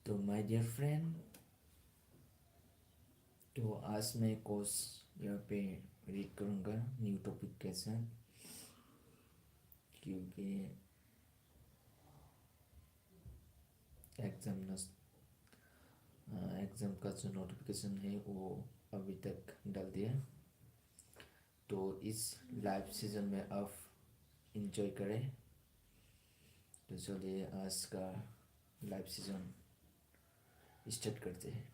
तो my dear friend, तो आज मैं कोर्स यहाँ पे रीड करूँगा न्यू टॉपिक के साथ, क्योंकि एग्ज़ाम एग्ज़ाम का जो नोटिफिकेशन है वो अभी तक डाल दिया। तो इस लाइव सीजन में आप इंजॉय करें। तो चलिए आज का लाइव सीजन स्टार्ट करते हैं।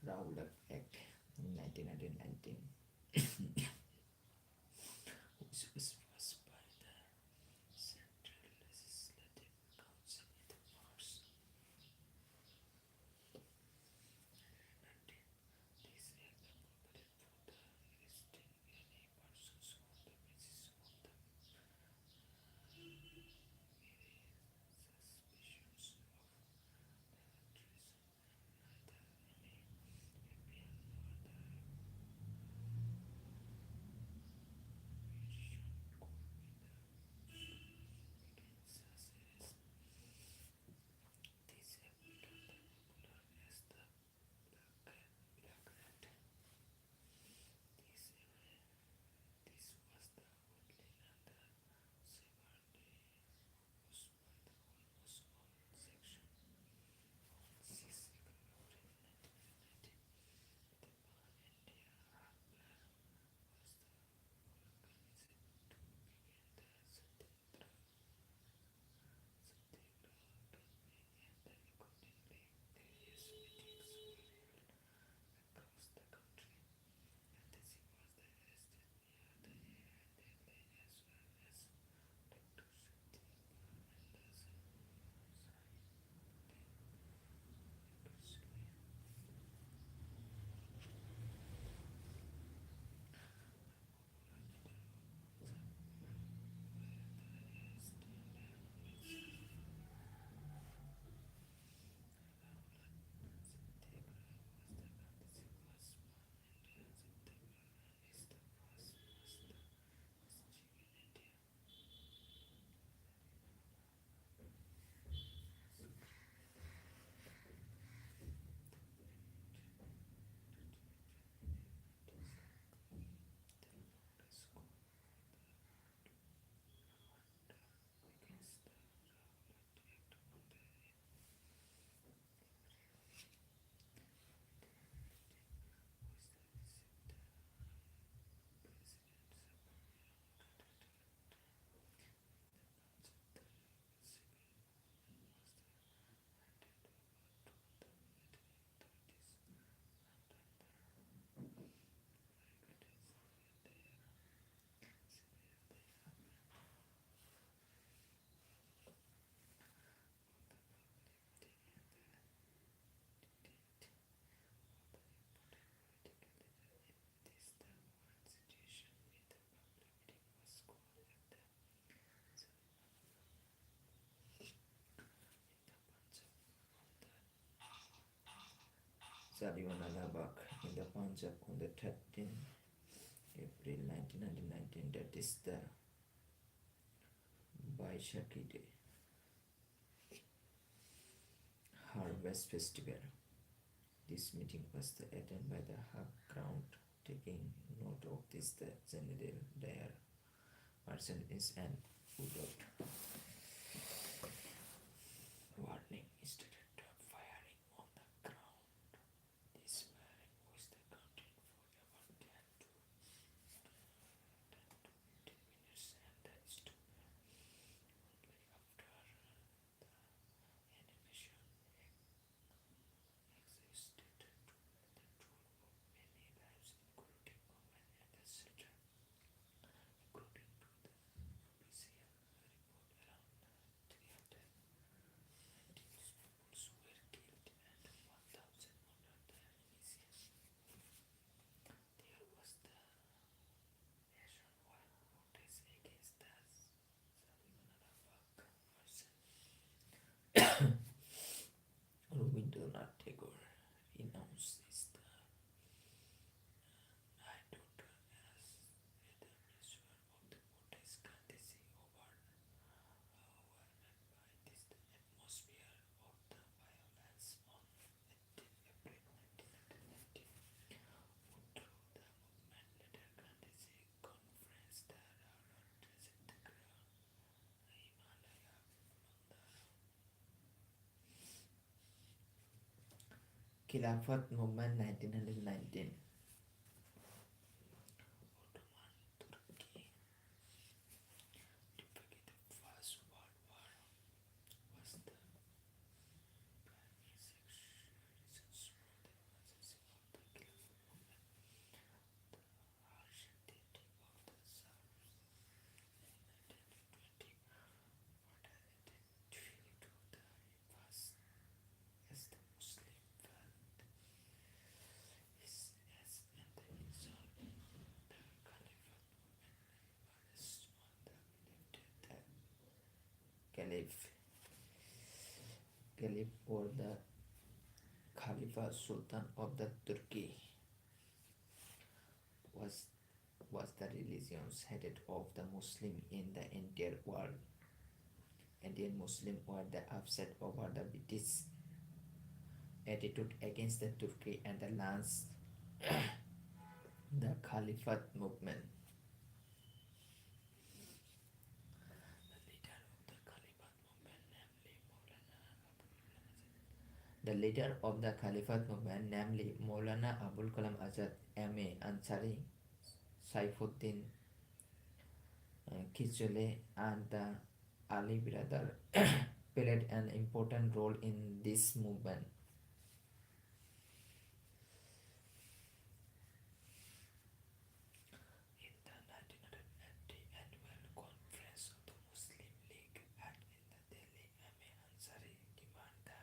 Rowlatt Act in 1919, which was passed by the Central Legislative Council in March 1919. This act provided for the arresting any persons on the basis of the mere suspicions of treason, and neither any appeal nor the Jallianwala in the Punjab on the 13th April 1919. That is the Baishakhi Day. Harvest Festival. This meeting was attended by the Ground. Taking note of this, the General Dyer person is an Udot. Warning started firing on the ground. This firing was the content for about 10 to 15 minutes and then stopped only after the animation existed to the truth of many lives, including women and the children. According to the official report, around 319 people were killed and 1,000 under the initiation. There was the nationwide protest against the Jallianwala person. Rabindranath Tagore renounced the knighthood as the measure of the protest courtesy overwhelmed by this the atmosphere of the violence on 18 April 1919. Through the movement later courtesy conference the Ronald Trajectory Himalaya Khilafat movement 1919. Ottoman Turkey defeated the First World War was the primary reasons for the emergency of the Khilafat movement. The harsh death of the Serbs in 1920 further added fuel to the reverse as the Muslim felt his as and the result the Caliphate movement emerged on the belief that Caliph or the Khalifa Sultan of the Turkey was the religious head of the Muslim in the entire world. Indian Muslims were the upset over the British attitude against the Turkey and the launched the Caliphate movement. The leader of the Caliphate movement, namely Maulana Abul Kalam Azad, M.A. Ansari, Saifuddin Khichole, and the Ali brother played an important role in this movement. In the 1980 annual conference of the Muslim League held in the Delhi, M.A. Ansari demanded the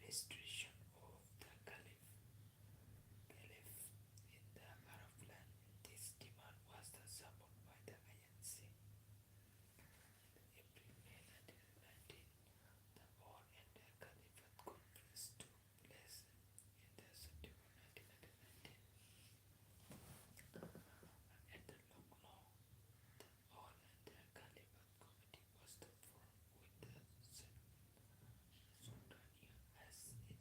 restoration of the Caliph in the Arab land. This demand was supported by the INC. April May 1919, the All-India Caliphate Conference took place in the September 1919. At the Lucknow, the All-India Caliphate Committee was formed with the Sultania as its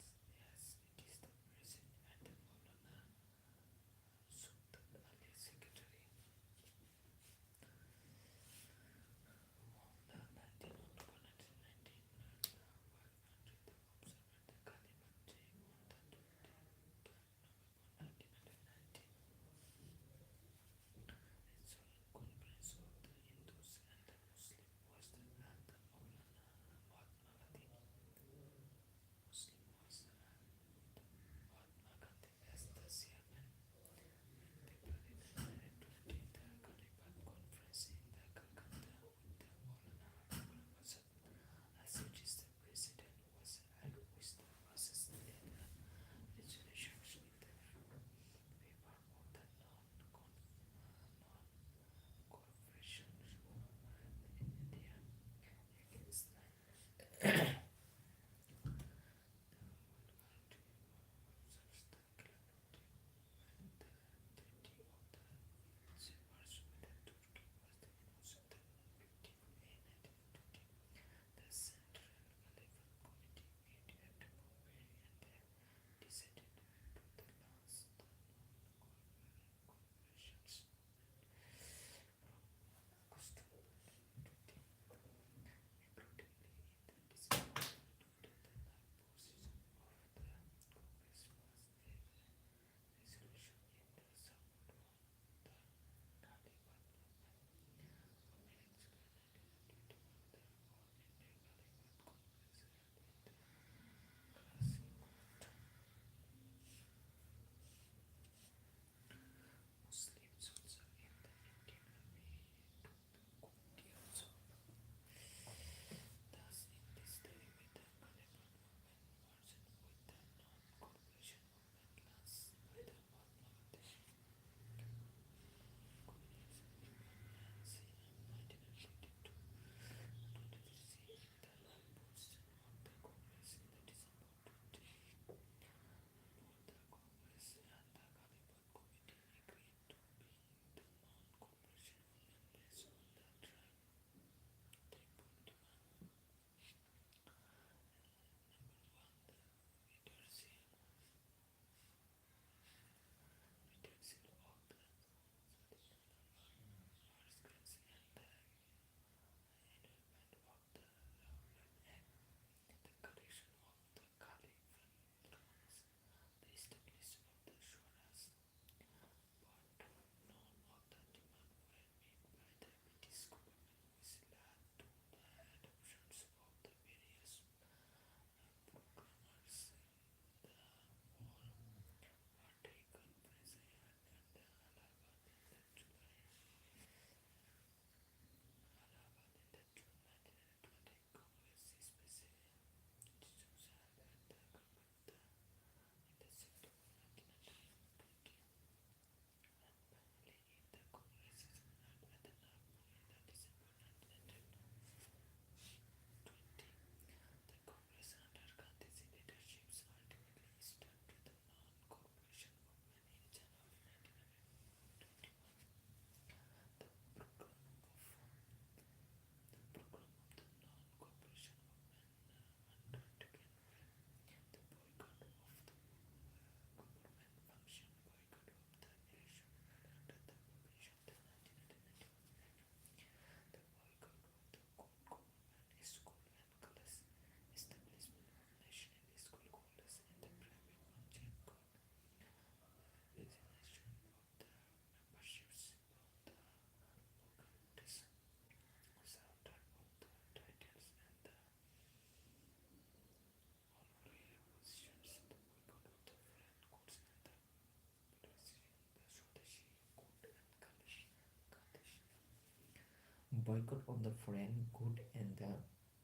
boycott of the foreign good and the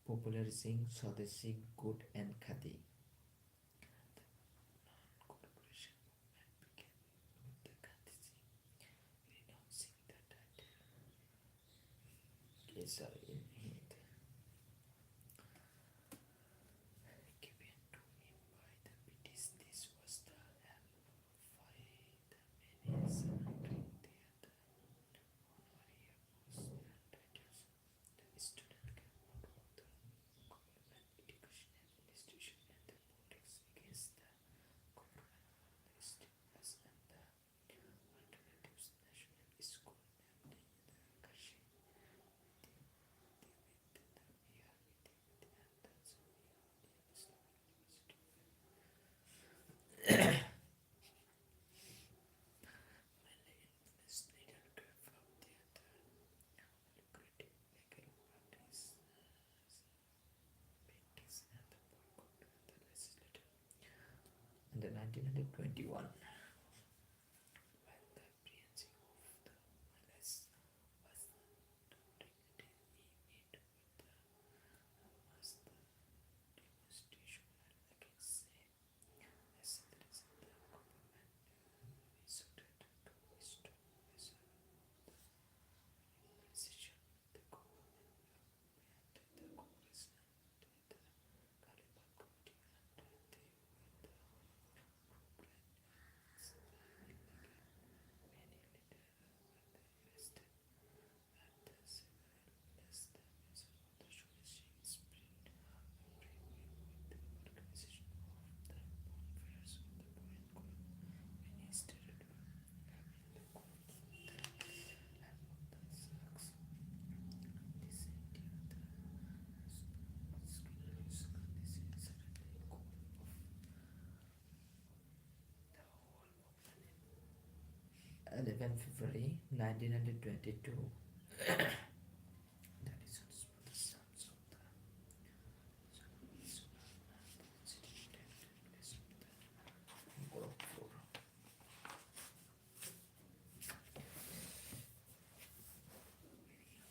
popularizing Swadeshi good and khadi. Non-cooperation movement began with the Gandhiji renouncing the title Kesar in Hind given to him by the British. This was the help by the many surrendering their honorary posts and titles. The student can vote of the government education administration and the politics against the government stimulus and the alternatives national school named the Kashi with the Bihar with and the Jamia Islamic University. Mainly influenced leader group of the lucrative legal practice paintings and the boycott and the legislature. In the 1921, when the apprehension of the Malays was dignity, he met with the master demonstration against as the result the government resorted to stop measure the precision the government banned the Congress and the Caliban Committee and they were the pro-plan and illegal. Many later were arrested at the several less the measure of the Swadeshi spirit everywhere with the organization of the bonfires of the poet court. Many stated were having the court of the help of the Saks. This India the Skinner's Gandhiji suddenly called off the whole movement in 11 February 1922. The reasons for the sons of the incident take place of the Gorakhpur. Area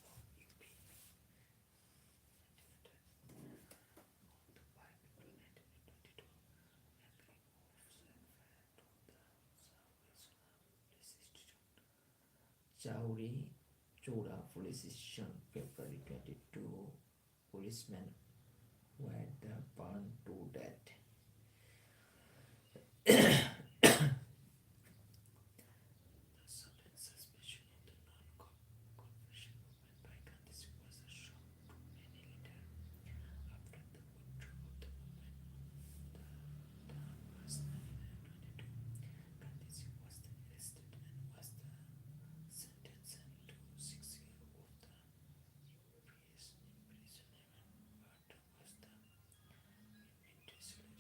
of UP. Owned by April 1922. Membering of Self-Fire to the Police Station. Chowri Chora Police Station, February 22. Policemen were the burned to death. The sudden suspension of the non-cooperation movement by Gandhiji was a shock to many later. After the withdrawal of the movement on the August 1922, Gandhiji was then arrested and was sentenced to 6 years of the UPS imprisonment, but was the initially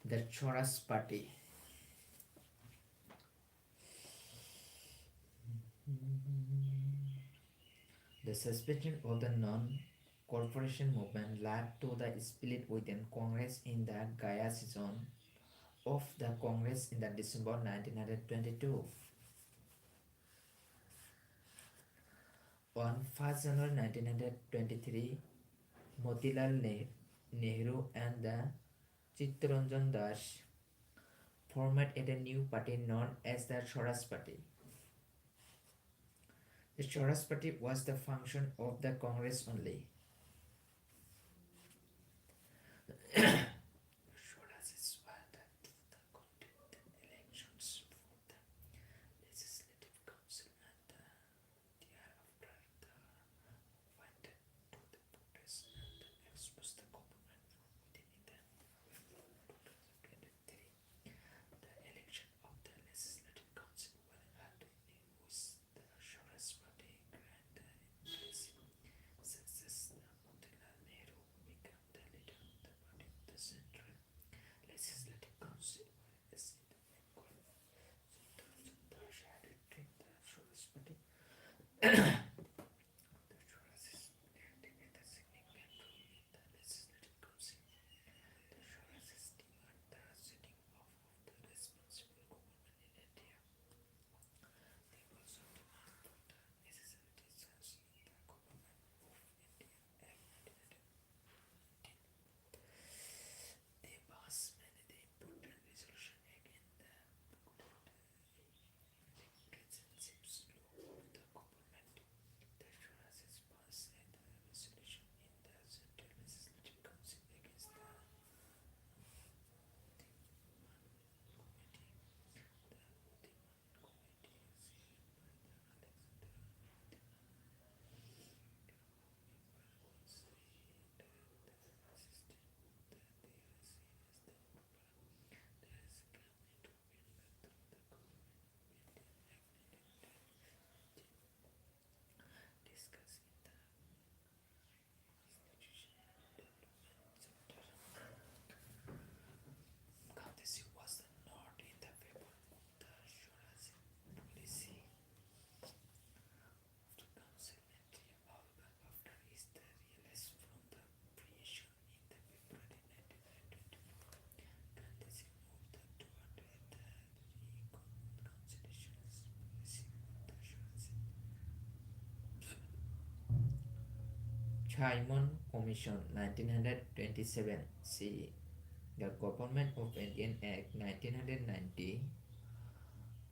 The Choras Party. The suspension of the non-corporation movement led to the split within Congress in the Gaya session of the Congress in the December 1922. On 1st January 1923, Motilal Nehru and the Chittaranjan Das formed a new party known as the Swaraj Party. The Swaraj Party was the function of the Congress only. Swarajis were the conducted elections for the Legislative Council and thereafter went to the voters and exposed the government from within it. In 2023, the election of the Legislative Council were held with the Swaraj Party grand impressive success. Motilal Nehru became the leader of the party of the Central Legislative Council, whereas in the Bengal, Sultan had tricked the Swaraj Party. The Swarajis activated a significant role in the Legislative Council. The Swarajis demand the setting off of the responsible government in India. They also demand for the necessary change in the Government of India Act 1919. They passed many the important resolutions against the regentships law of the government. The Swarajis passed a resolution in the Central Legislative Council against the discussed in the institutional development center. Gandhiji was not in the favor of the Swaraj policy of the council entry. However, after his realized from the creation in the February 1924, Gandhiji moved toward the reconstitutionalist policy of the Swaraj. Simon Commission 1927 C. The Government of Indian Act 1990.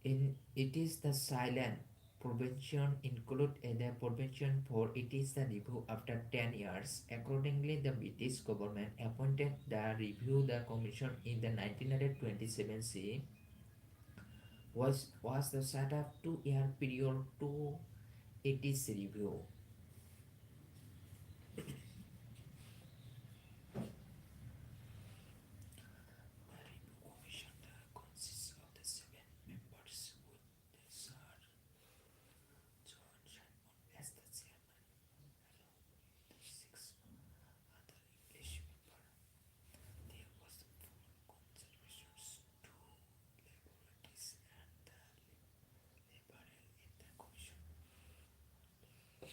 It is the silent provision include the provision for it is the review after 10 years. Accordingly, the British government appointed the review the commission in the 1927 C was the set up 2-year period to it is review. The review commission consists of the 7 members with Sir John Simon as the chairman, along with the 6 other English members. There was 4 conservatives, 2 Labourists, and the Liberal in the commission. The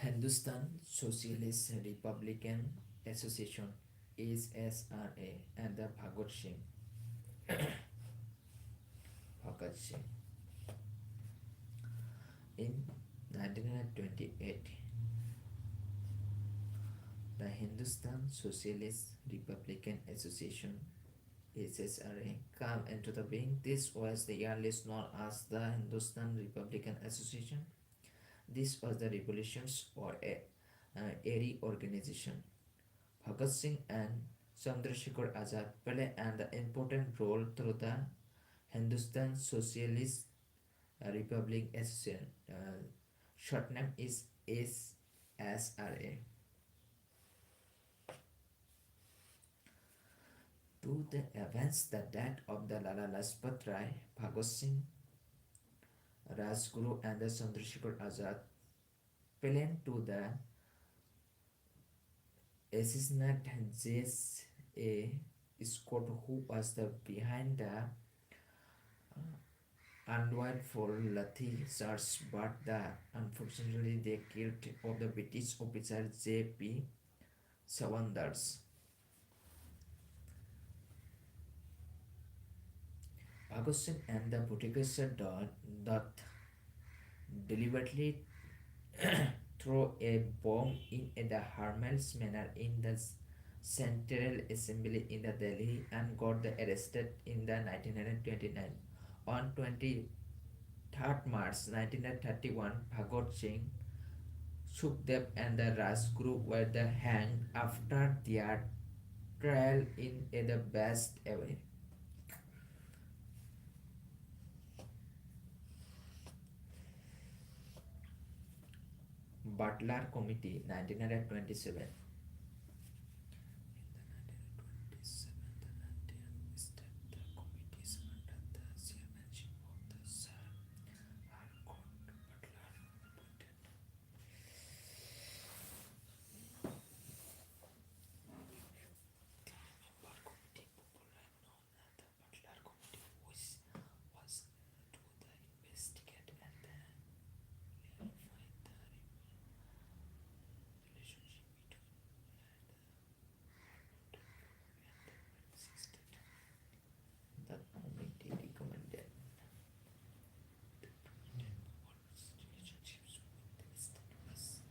Hindustan Socialist Republican Association (HSRA) and the Bhagat Singh. In 1928, the Hindustan Socialist Republican Association (HSRA) came into the being. This was the earliest known as the Hindustan Republican Association. This was the revolution's or airy organization. Bhagat Singh and Chandrasekhar Azad played an important role through the Hindustan Socialist Republic Association. Short name is HSRA. To the events, the death of the Lala Lajpat Rai, Bhagat Singh, Rajguru and the Chandrasekhar Azad planned to the assassinate J.A. Scott, who was the behind the unlawful Lathi charge, but unfortunately they killed of the British officer J.P. Savandars. Bhagat Singh and the Bhutikesar Dutt deliberately threw a bomb in the harmless manner in the Central Assembly in the Delhi and got arrested in the 1929. On 23rd March 1931, Bhagat Singh, Sukhdev and the Rajguru were hanged after their trial in the best way. Butler Committee 1927. The committee recommended relationships with the state was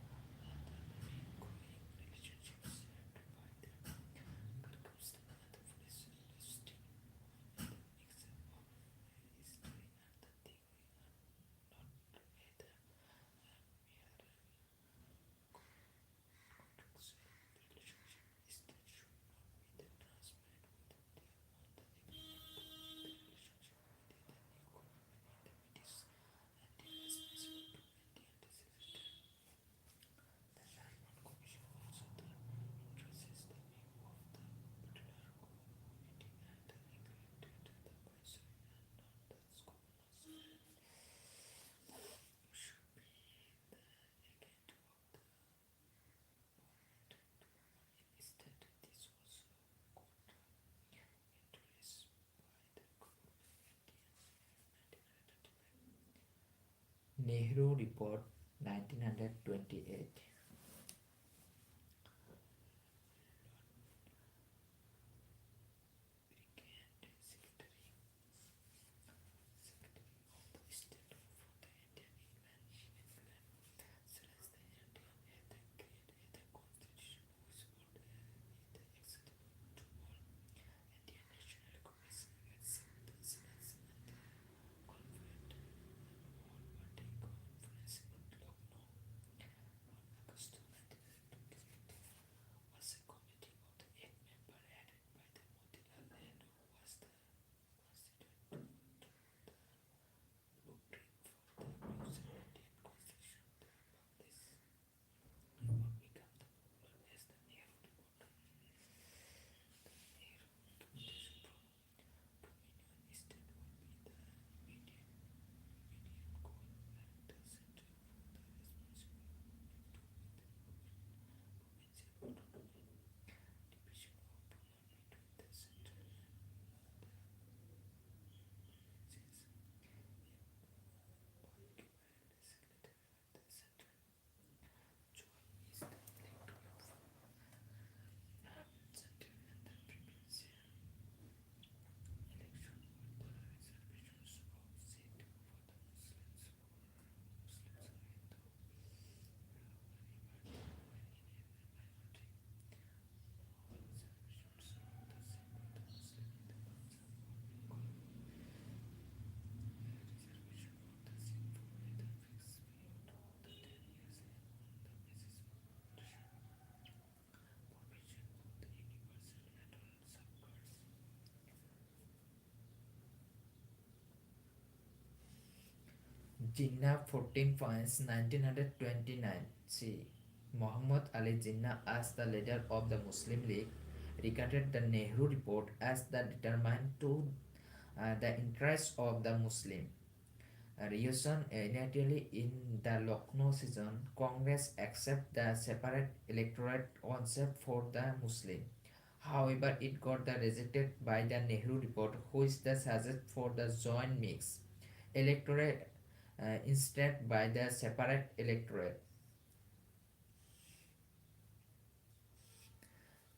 growing relationships led by the Kirgizistan and the police resisting and the mix of history and the theory are not either mere contractual relationship instead should not be the transmitted with their on the relationship with the new government in the British and responsible to Indian resistance. The Sharman Commission also interests the view of the Butler community and included the Viceroy and non-Dutch governors should be the agent of the government instead. This was contra introduced by the government Indian 1935. Nehru Report 1928. Brigade Secretary of the State for the Indian England says the Indian had created a constitution which would be acceptable to all Indian national cooperation except the Senate and the conferred all party conference in Lucknow on August Jinnah 14 points 1929. See, Muhammad Ali Jinnah, as the leader of the Muslim League, regarded the Nehru report as the determined to the interests of the Muslim. Reason initially in the Lucknow session, Congress accept the separate electorate concept for the Muslim. However, it got the rejected by the Nehru report, which the suggest for the joint mix electorate instead by the separate electorate.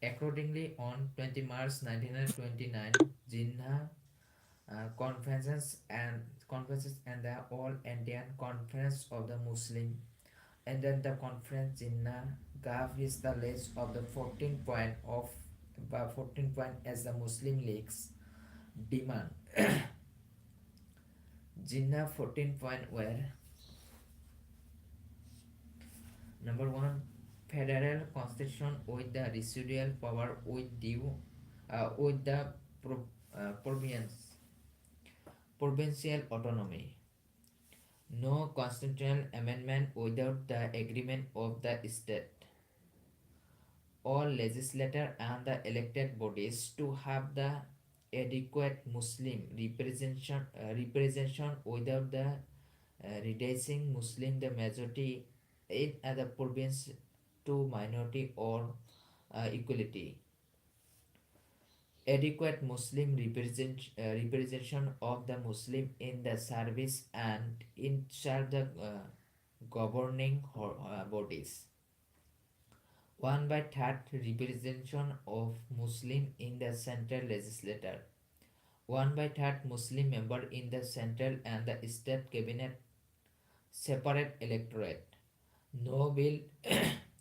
Accordingly, on 20 March 1929, Jinnah conferences and the All Indian Conference of the Muslim, and then the conference Jinnah gave is the list of the 14 point of 14 point as the Muslim League's demand. Jinnah 14 point were: number one, federal constitution with the residual power with due with the pro, provincial autonomy. No constitutional amendment without the agreement of the state. All legislature and the elected bodies to have the adequate Muslim representation without the reducing Muslim the majority in the province to minority or equality. Adequate Muslim representation of the Muslim in the service and inside the governing bodies. 1/3 representation of Muslim in the central legislature. 1/3 Muslim member in the central and the state cabinet. Separate electorate. No bill,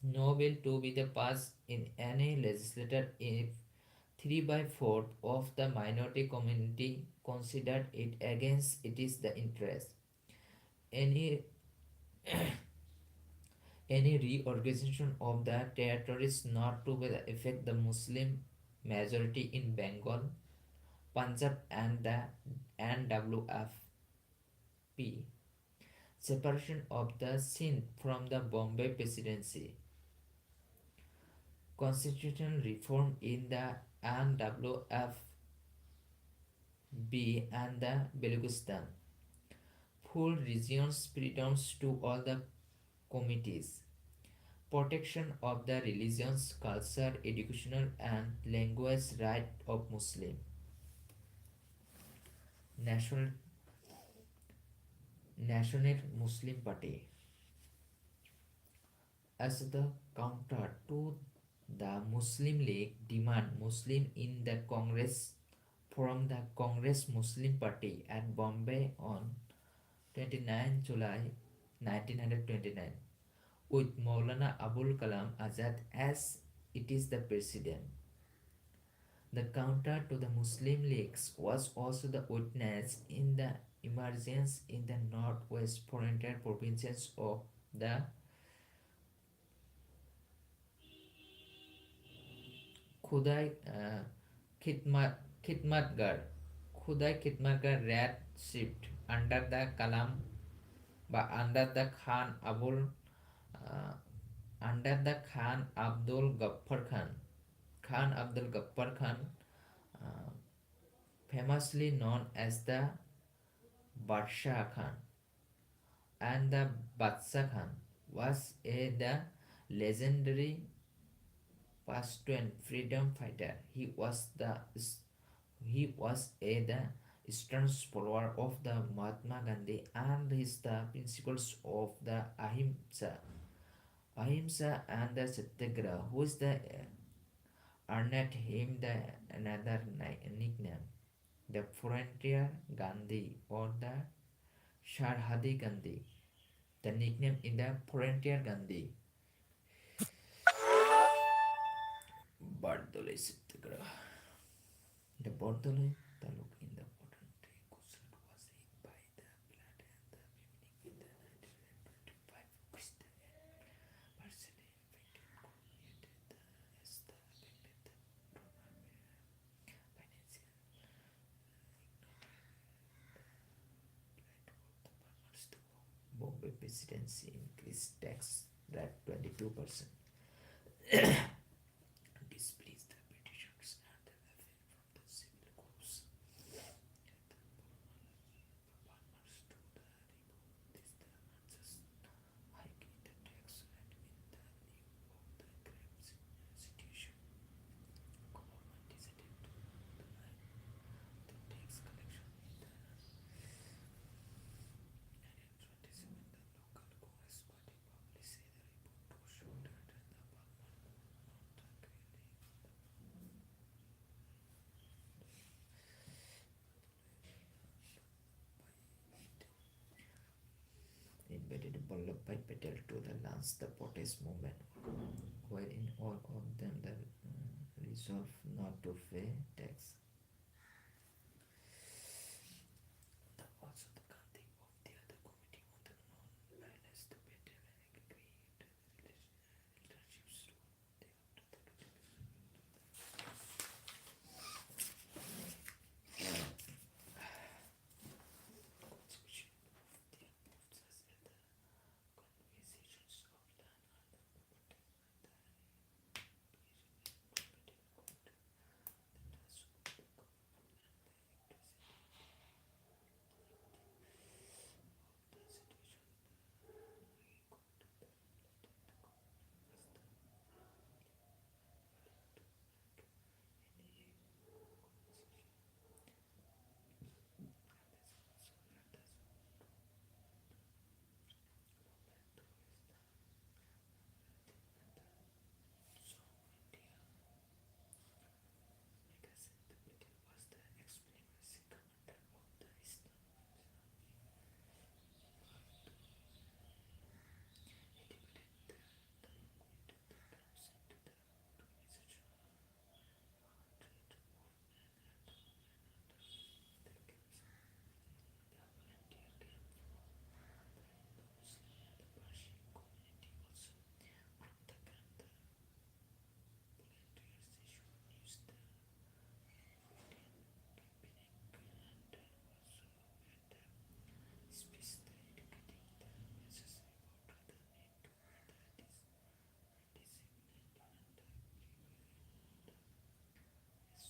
no bill to be the passed in any legislature if 3/4 of the minority community considered it against it is the interest. Any any reorganization of the territories not to affect the Muslim majority in Bengal, Punjab and the NWFP. Separation of the Sindh from the Bombay Presidency. Constitutional reform in the NWFB and the Balochistan. Full regions freedoms to all the committees. Protection of the religions, culture, educational and language right of Muslim. National National Muslim Party. As the counter to the Muslim League demand Muslim in the Congress from the Congress Muslim Party at Bombay on 29 July 1929 with Maulana Abul Kalam Azad as it is the president. The counter to the Muslim Leagues was also the witness in the emergence in the northwest frontier provinces of the Khudai Khidmatgar Red Shift under the Kalam but under the Khan Abdul Ghaffar Khan, uh, famously known as the Badshah Khan, and the Badshah Khan was the legendary Pashtun freedom fighter. He was the stern follower of the Mahatma Gandhi and his the principles of the Ahimsa and the Satyagraha, who is the earned him the another nickname, the Frontier Gandhi or the Sarhadi Gandhi. The nickname in the Frontier Gandhi. Bardoli Satyagraha. The Bardoli Taluk in the modern day Gujarat was hit by the flood and the beginning in the 1925 which the partially affected community as the affected the financial ignoring the plight of the farmers. The Zimbabwe presidency increased tax rate 22%, displeased the Britishers and the welfare from the civil wars. The farmers to the revolt this the unjust hike in the tax rate in the lieu of the grave situation. Government decided to deny the tax collection in the 1927 the local Congress party published the report to show that the farmer not clearly invited Vallabhbhai Patel to the launch the protest movement, wherein all of them the resolve not to pay tax. The also the Gandhi of the other committee on the non-violence the Patel agreed the relationships to the after the constitution of the process at the conversations of land and the property and the was the explanatory commander of the Eastern he divided the movement of the camps into the organization trade movement and the movement under the camps. The volunteer camp from the Muslim and the Persian community also. From the camp the volunteers issued news the campaigning and also at the speech the educating the masses about the need to the discipline and the preparing the history the campaigning was the also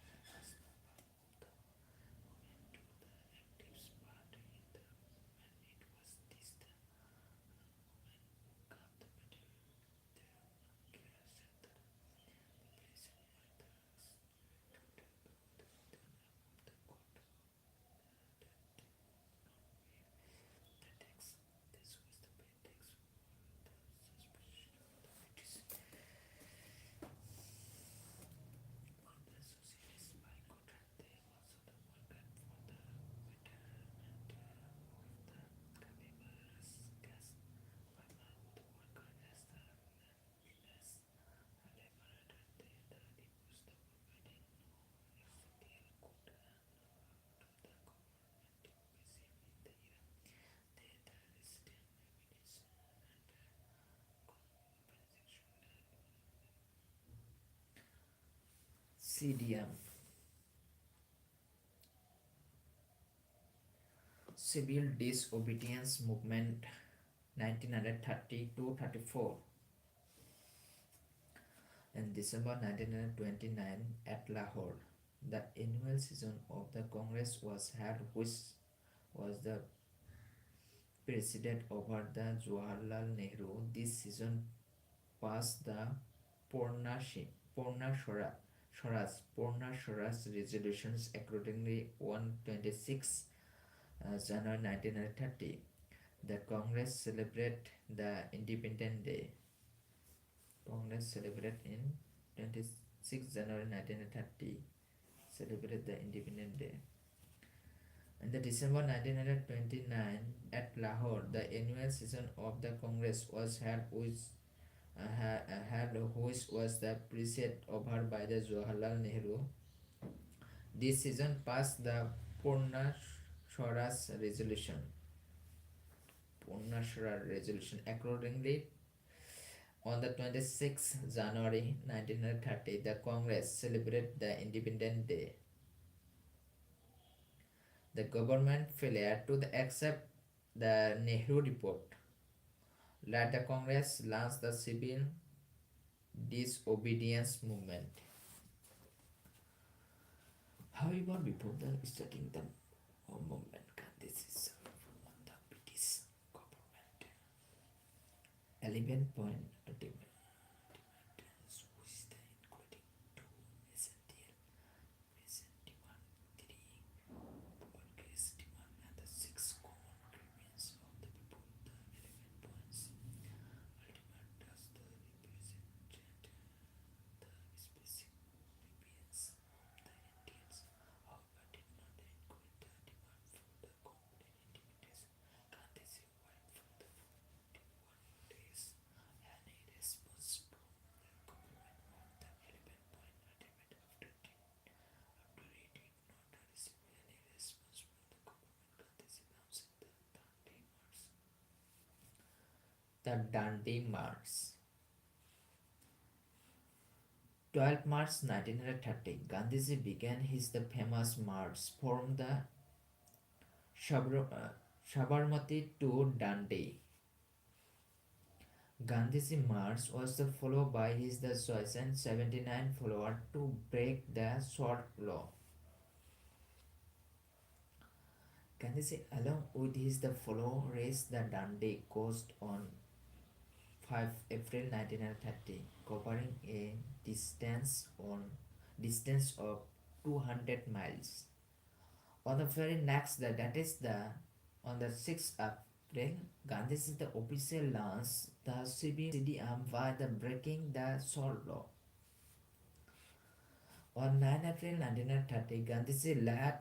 the last number of the movement to the active part in the movement it was this the movement who got the battle the Kira said the population were the to the growth of the court of that did not pay the tax. This was the pay tax for the suspicion of the British. For the socialists boycotted they also the worker for the betterment of the carnivorous gas farmer who the worker as the landless labor that they the divorce the providing no executive could to the government basically the era they the resident evidence and the compensation CDM Civil Disobedience Movement 1930 to 34. In December 1929 at Lahore, the annual session of the Congress was held, which was the presided over the Jawaharlal Nehru. This session passed the Purna Swaraj resolutions accordingly on 26 January 1930. The Congress celebrate the Independence Day. Congress celebrate in 26 January 1930. Celebrate the Independence Day. In the December 1929 at Lahore, the annual session of the Congress was held, which was the presided over by the Jawaharlal Nehru. This session passed the Purna Swaraj resolution. Purna Swaraj resolution. Accordingly, on the 26th January 1930, the Congress celebrated the Independence Day. The government failure to accept the Nehru report led the Congress launch the civil disobedience movement. However, before the starting the movement, this is from the British government. 11 point ultimate demands which the including two essential basic demand, three workers demand and the six common grievances of the people. The 11 points ultimate does the represent the specific grievances of the Indians, however did not include the demand for the complete independence. Gandhiji went for the 41 days and a response from the government on the 11-point ultimate after he did not receive any response from the government. Gandhiji announced the Dandi March. The Dandi March. 12 March 1930, Gandhiji began his the famous march from the Sabarmati to Dandi. Gandhiji march was followed by his the chosen 79 followers to break the salt law. Gandhiji along with his the followers raised the Dandi coast on 5 April 1930, covering a distance of 200 miles. On the very next day, that is on the 6th April, Gandhiji the official launched the CDM by the breaking the salt law. On 9 April 1930, Gandhiji laid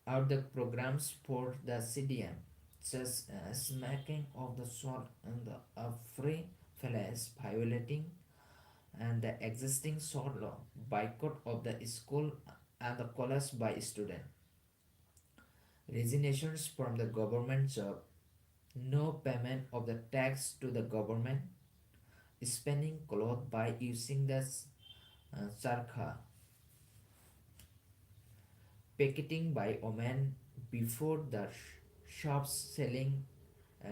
out the programs for the CDM, such as making of the salt and the free place, violating and the existing salt law, boycott of the school and the college by students, resignations from the government job, no payment of the tax to the government, spending cloth by using the charkha, picketing by women before the shops selling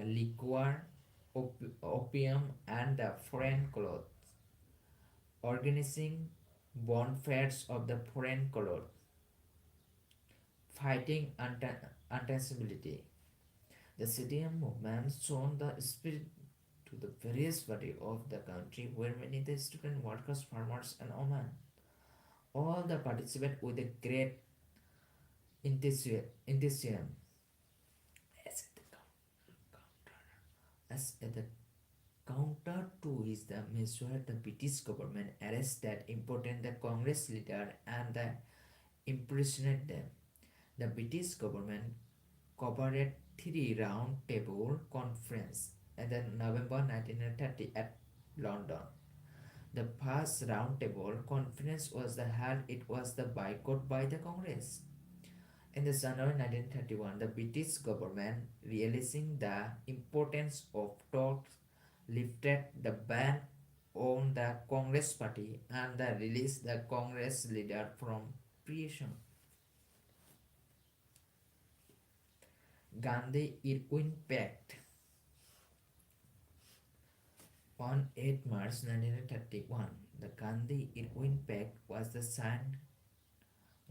liquor, opium and the foreign clothes, organizing bonfires of the foreign clothes, fighting untouchability. The CDM movement shown the spirit to the various parts of the country where many the student workers, farmers and women all the participate with a great enthusiasm. As at the counter to is the measure the British government arrested important the Congress leader and the imprisoned them. The British government covered three round table conference in November 1930 at London. The first round table conference was held. It was the boycott by the Congress. In the January 1931, the British government, realizing the importance of talks, lifted the ban on the Congress party and released the Congress leader from prison. Gandhi-Irwin Pact. On 8 March 1931, the Gandhi-Irwin Pact was signed.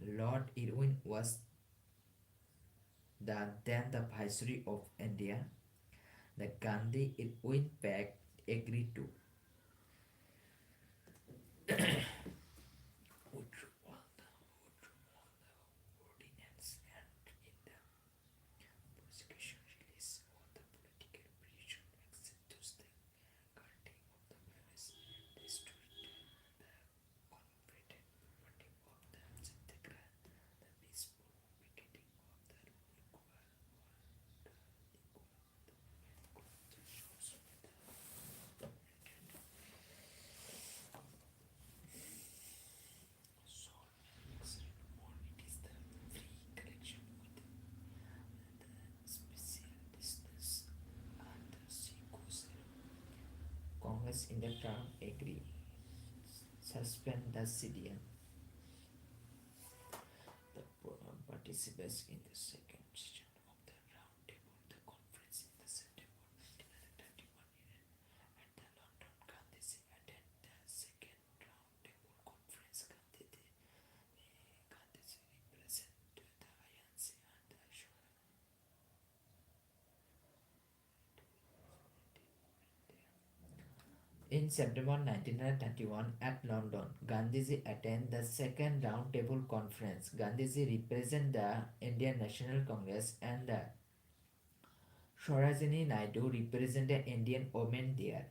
Lord Irwin was then the Viceroy of India. The Gandhi-Irwin Pact agreed to withdraw the ordinance and in the prosecution release of the political prisoner except those the guilty of the virus, destroyed the confederate property of the Satyagraha, the peaceful picketing of the liquor, the shops with the salt and mixed more. It is the free collection with the special distance and the sequence. Congress in the term agree suspend the CDM. But participates in the second session of the round table, the conference in the September 1931 at the London. Gandhiji attended the second round table conference. Gandhiji represented the INC and the Ashura. In September 1931 at London, Gandhiji attended the second roundtable conference. Gandhiji represented the Indian National Congress and the Sarojini Naidu represented Indian women there.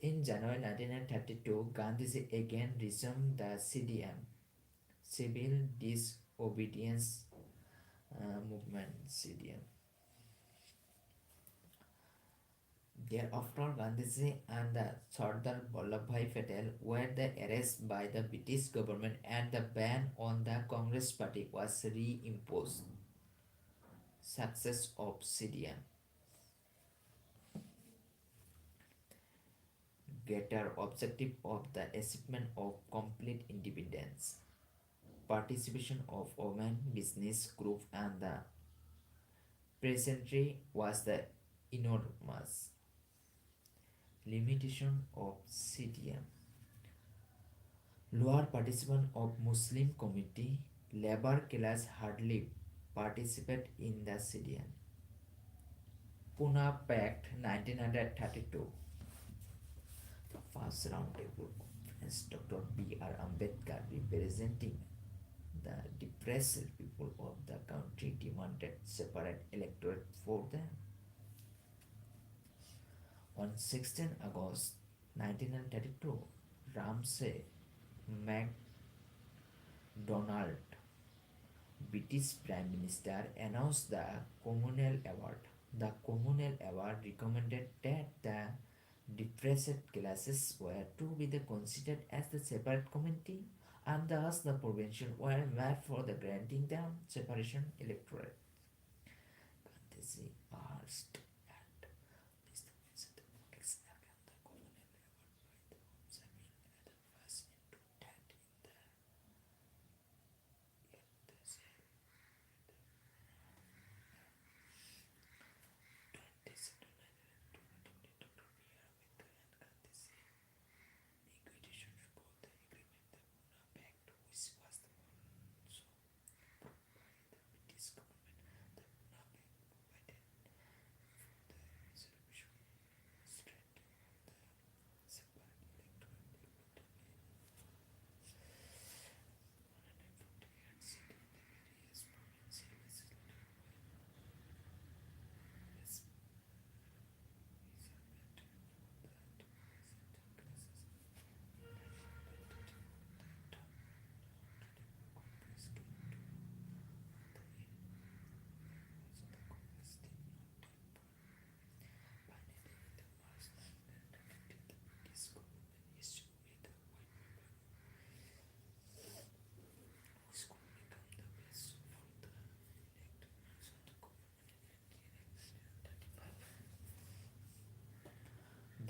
In January 1932, Gandhiji again resumed the CDM, Civil Disobedience Movement (CDM). Thereafter, Gandhiji and Sardar Vallabhbhai Patel were arrested by the British government and the ban on the Congress Party was reimposed. Success of CDM. Greater objective of the achievement of complete independence. Participation of women business group and the peasantry was the enormous. Limitation of CDM. Lower participation of Muslim community, labor class hardly participate in the CDM. Pune Pact 1932. The first roundtable conference, Dr. B.R. Ambedkar, representing the depressed people of the country, demanded separate electorate for them. On 16 August 1932, Ramsay MacDonald, British Prime Minister, announced the Communal Award. The Communal Award recommended that the depressed classes were to be considered as the separate community, and thus the provisions were made for the granting them separation electorate. Gandhiji asked at this the politics against the Communal Award by the observing the first into that in the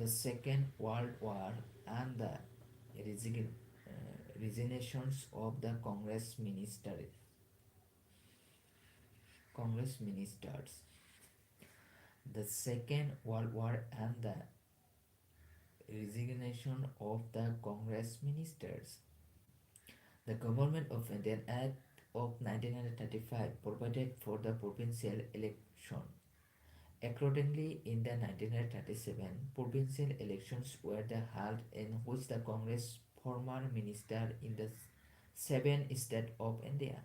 the Second World War and the resignations of the Congress ministers. The Second World War and the resignation of the Congress ministers. The Government of India Act of 1935 provided for the provincial election. Accordingly, in the 1937 provincial elections were held in which the Congress former minister in the 7 states of India.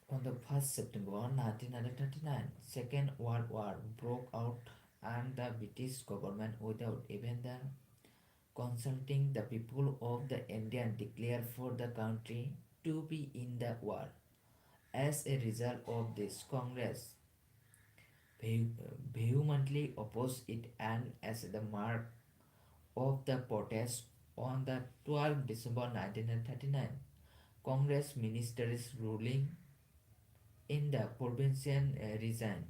On the 1st September 1939, Second World War broke out and the British government, without even consulting the people of the India, declared for the country to be in the war. As a result of this, Congress vehemently opposed it, and as the mark of the protest on the 12th December 1939, Congress ministers ruling in the provincial resigned.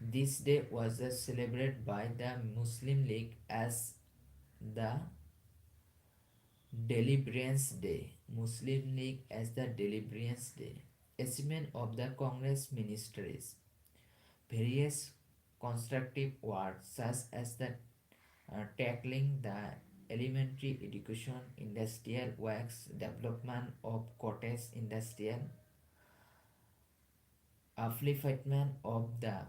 This day was celebrated by the Muslim League as the Deliverance Day. Muslim League as the Deliverance Day. Achievement of the Congress ministries. Various constructive work such as the tackling the elementary education, industrial works, development of cottage industrial, upliftment of the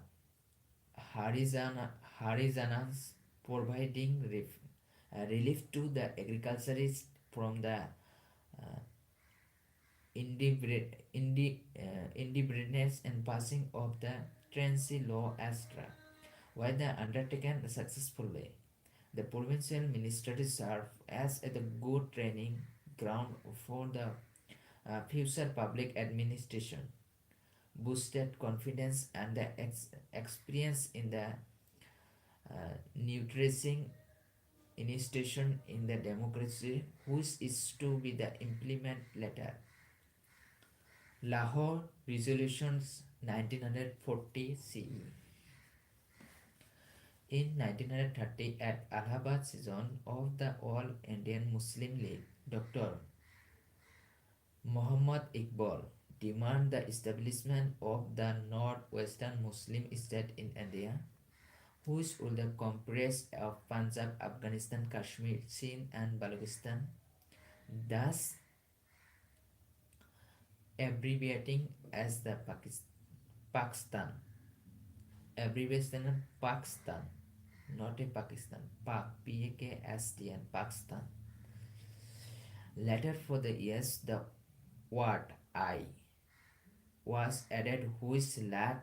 Harijanas, providing relief to the agriculturists from the indebtedness and passing of the Transi law extra. While they undertaken successfully, the provincial ministries serve as a good training ground for the future public administration, boosted confidence and the experience in the nutrishing institution in the democracy, which is to be the implement later. Lahore Resolutions 1940 CE. In 1930, at Allahabad session of the All Indian Muslim League, Dr. Muhammad Iqbal demanded the establishment of the Northwestern Muslim state in India, which would comprise of Punjab, Afghanistan, Kashmir, Sindh, and Balochistan, thus abbreviating as the Pakistan. Abbreviation Pakistan, not a Pakistan. Pakistan, Pakistan. Later for the years, the word I was added, which led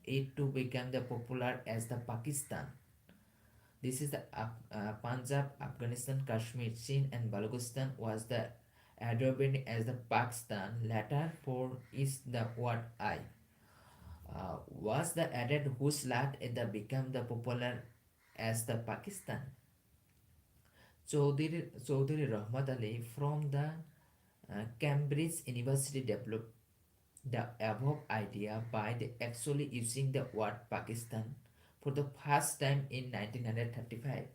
it to become the popular as the Pakistan. This is the Punjab, Afghanistan, Kashmir, Sindh, and Balochistan was the adopted as the Pakistan. Later for is the word I was the added, whose led it became the popular as the Pakistan. Chaudhry Rahmat Ali from the Cambridge University developed the above idea by actually using the word Pakistan for the first time in 1935.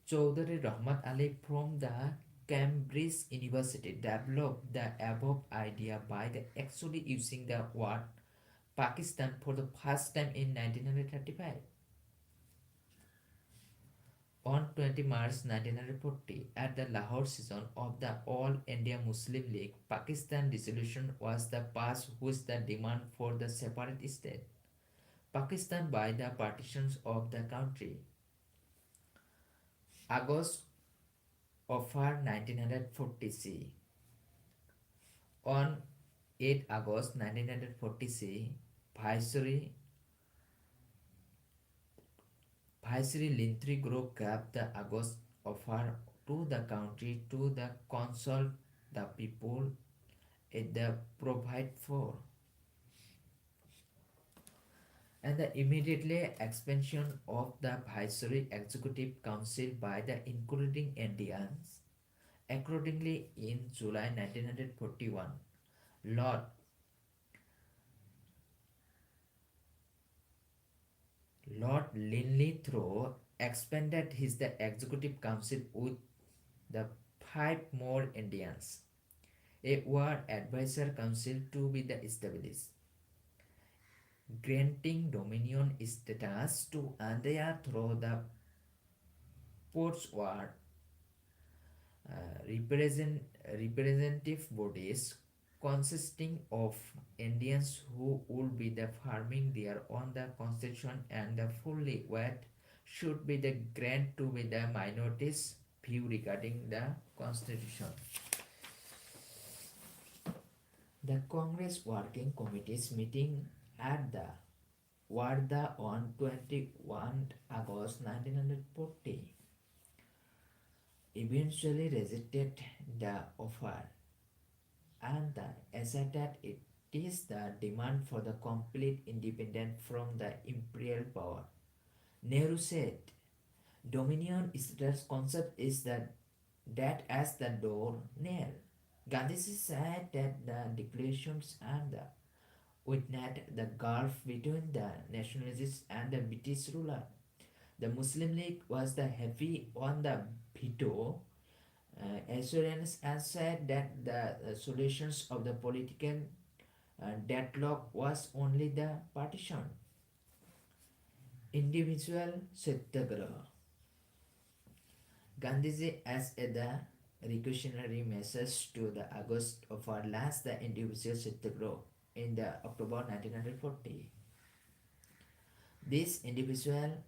Chaudhry Rahmat Ali from the Cambridge University developed the above idea by actually using the word Pakistan for the first time in 1935. On 20 March 1940, at the Lahore session of the All India Muslim League, Pakistan resolution was the passed, which the demand for the separate state Pakistan by the partitions of the country. August of 1940 on 8 August 1940 Viceroy Lintri Group gave the August offer to the country to the consult the people it the provide for, and the immediately expansion of the Viceroy Executive Council by the including Indians. Accordingly, in July 1941, Lord Linlithrow expanded his the executive council with the 5 more Indians. A war advisor council to be the established, granting dominion status to India through the post-war representative bodies consisting of Indians who would be the farming there on the constitution, and the fully weight should be the grant to be the minorities view regarding the constitution. The Congress Working Committee's meeting at the Wardha on 21 August 1940 eventually rejected the offer and asserted it is the demand for the complete independence from the imperial power. Nehru said, Dominion status concept is that as the door nail. Gandhiji said that the declarations and the witnessed the gulf between the nationalists and the British ruler. The Muslim League was the heavy on the veto assurance and said that the solutions of the political deadlock was only the partition. Individual Satyagraha. Gandhiji as the reactionary message to the August of our last the individual Satyagraha in the October 1940. This individual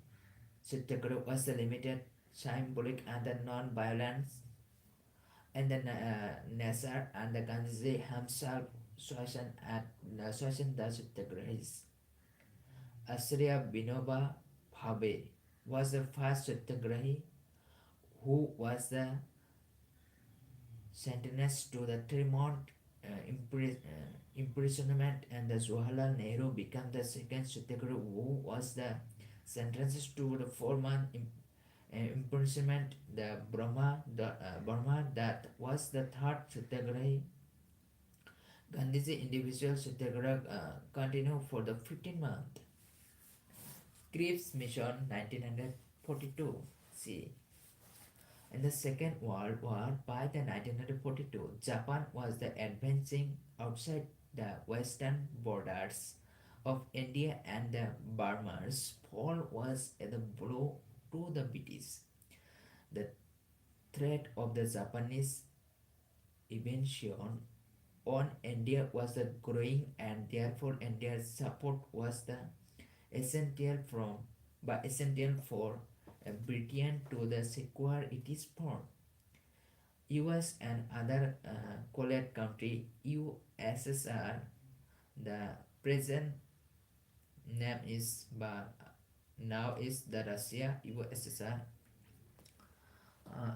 Satyagraha was the limited, symbolic and the non-violent and the Nasser and the Gandhiji himself Swashan the Satyagrahis. Asriya Vinoba Bhave was the first Satyagrahi who was the sentenced to the Tremont imprisonment, and the Jawaharlal Nehru became the second Satyagrahi who was the sentenced to the 4-month imprisonment. The Burma that was the third Satyagrahi. Gandhiji individual Satyagraha continued for the 15 months. Cripps Mission 1942. See. In the Second World War, by the 1942, Japan was the advancing outside the western borders of India, and the Burma's fall was a blow to the British. The threat of the Japanese invasion on India was growing, and therefore India's support was the essential for Britain to the secure its pawn. US and other collied country USSR, the present name is but now is the Russia USSR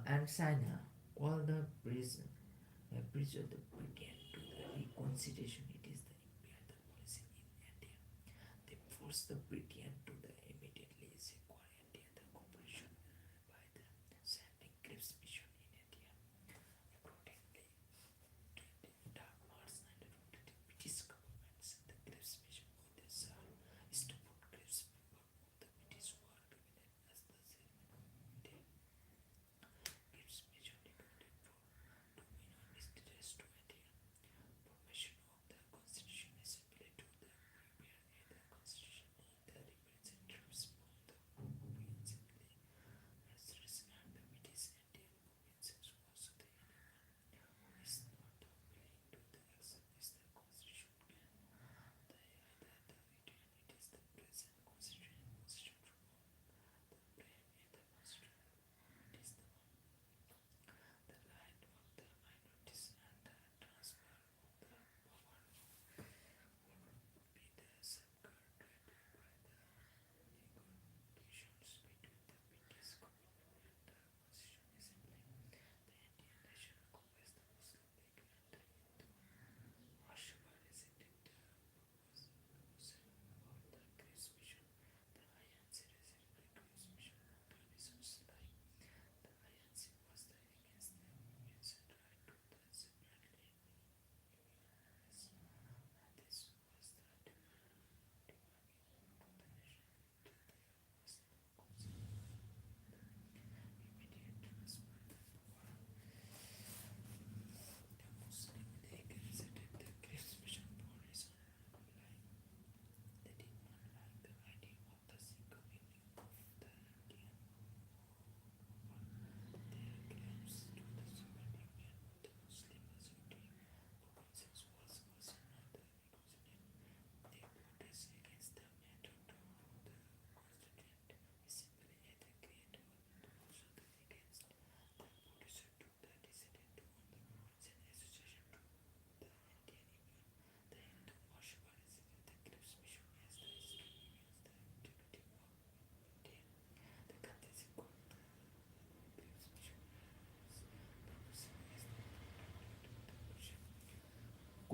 and China, all the bridge of the Britain to the reconciliation. It is the imperial policy in India. They forced the Britain to the immediately secure India the cooperation by the sending Cripps mission in India. Accordingly, 20 March 1940, the British government sent the Cripps mission of the Tsar is to put Cripps member of the British war cabinet as the chairman. Cripps mission recommended for Dominion status to India. Formation of the Constitution Assembly to the prepare the Constitution in the representatives from the European Assembly, Restoration and the British Indian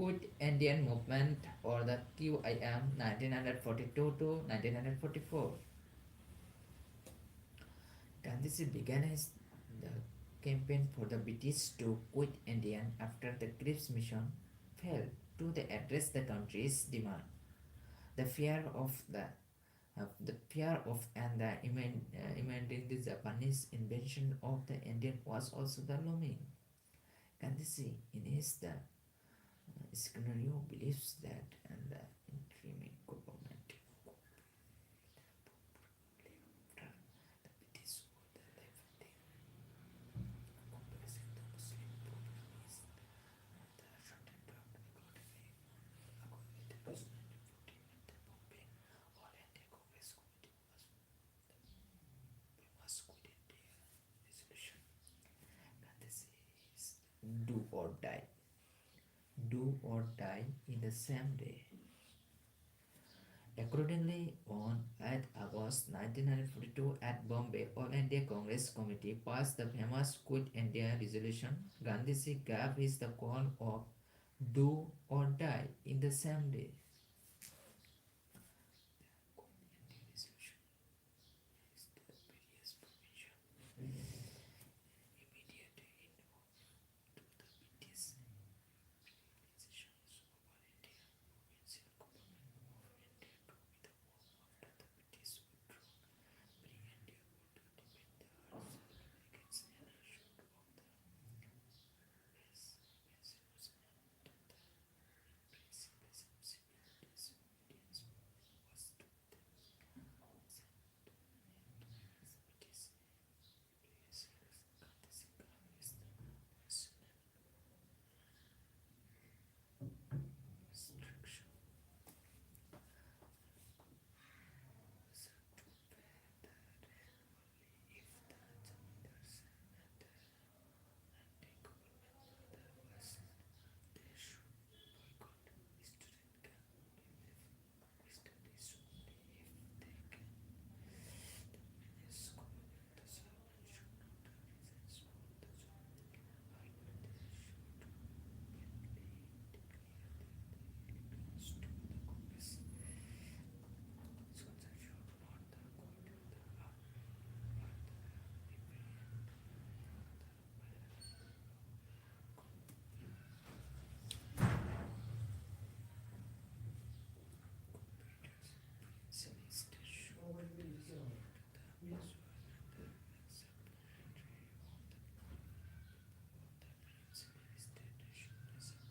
Quit Indian Movement, or the QIM, 1942 to 1944. Gandhiji began his the campaign for the British to quit India after the Cripps mission failed to address the country's demand. The fear of and the impending the Japanese invasion of the Indian was also the looming. Gandhiji, in his the scenario, believes that and the interim government after the British war the left the Congress and the Muslim problem is the certain draft accordingly according to the 1914 and the Bombay all India Congress committee must quit India resolution. Gandhiji is do or die. Do or die in the same day. Accordingly, on 8 August 1942 at Bombay, All India Congress Committee passed the famous Quit India resolution. Gandhiji gave his the call of do or die in the same day. Quit India resolution is the various provision immediate in to the British realizations over India, provincial government of India to be the home after the British withdrawal, bring India would defend herself against any shoot of the West and the impressivism civil disobedience was to the sent as British reasons Karthika is the national instruction was to pay the only if the Jamindars and the government otherwise they should boycott. Student can only leave studies only if they can. The menace government the servant should not resign from the job. However, they should openly declare their allegiance to the Congress. Soldiers should not quit the army but remain competitors. Provincialist should resort to the measure and accept entry of the provincialist should resume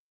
the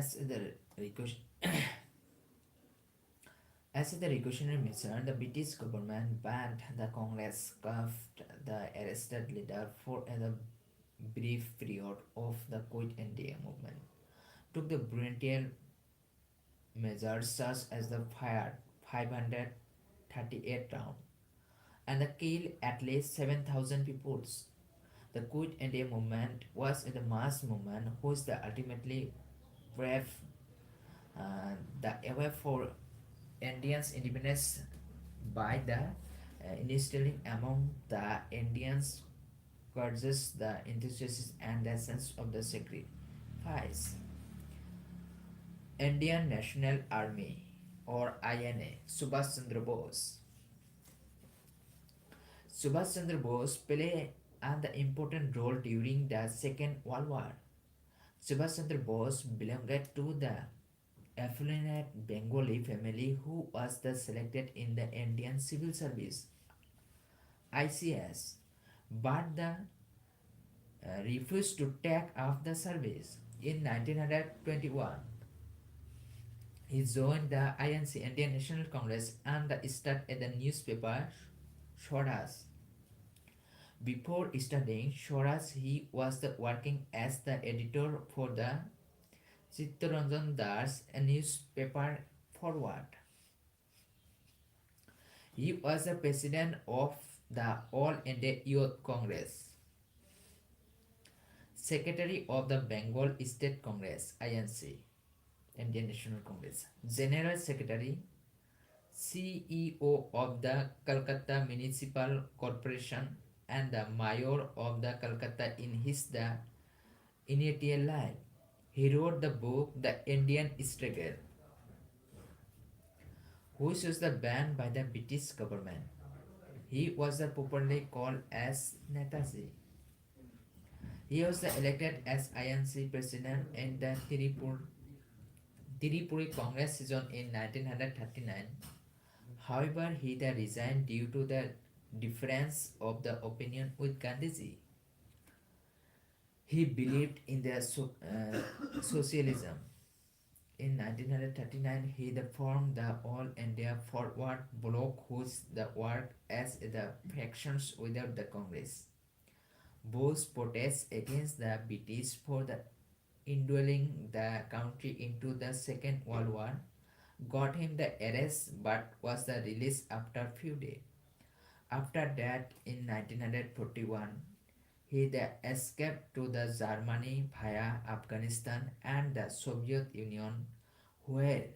As the request As the revolutionary measure, the British government banned the Congress, cuffed the arrested leader for a brief period of the Quit India movement, took the brutal measures such as the fired 538 rounds and the killed at least 7,000 people. The Quit India movement was a mass movement which the ultimately paved the way for Indians' independence by the instilling among the Indians courageous the enthusiasm and the sense of the sacrifice. Indian National Army or INA Subhash Chandra Bose. Subhash Chandra Bose played an important role during the Second World War. Subhash Chandra Bose belonged to the affluent Bengali family who was the selected in the Indian Civil Service ICS, but the refused to take up the service. In 1921, he joined the INC Indian National Congress and started the newspaper Swaraj. Before studying Swaraj, he was working as the editor for the Chittaranjan Das newspaper forward. He was the president of the All India Youth Congress, secretary of the Bengal State Congress (INC), Indian National Congress, general secretary, CEO of the Calcutta Municipal Corporation, and the mayor of the Calcutta in his initial life. He wrote the book The Indian Struggle, which was banned by the British government. He was popularly called as Netaji. He was elected as INC president in the Tirupuri Congress session in 1939. However, he resigned due to the difference of the opinion with Gandhiji. He believed in the socialism. In 1939, he formed the All India Forward Bloc, which worked as the factions without the Congress. Both protests against the British for the indwelling the country into the Second World War got him the arrest but was released after few days. After that, in 1941, he escaped to the Germany via Afghanistan and the Soviet Union, where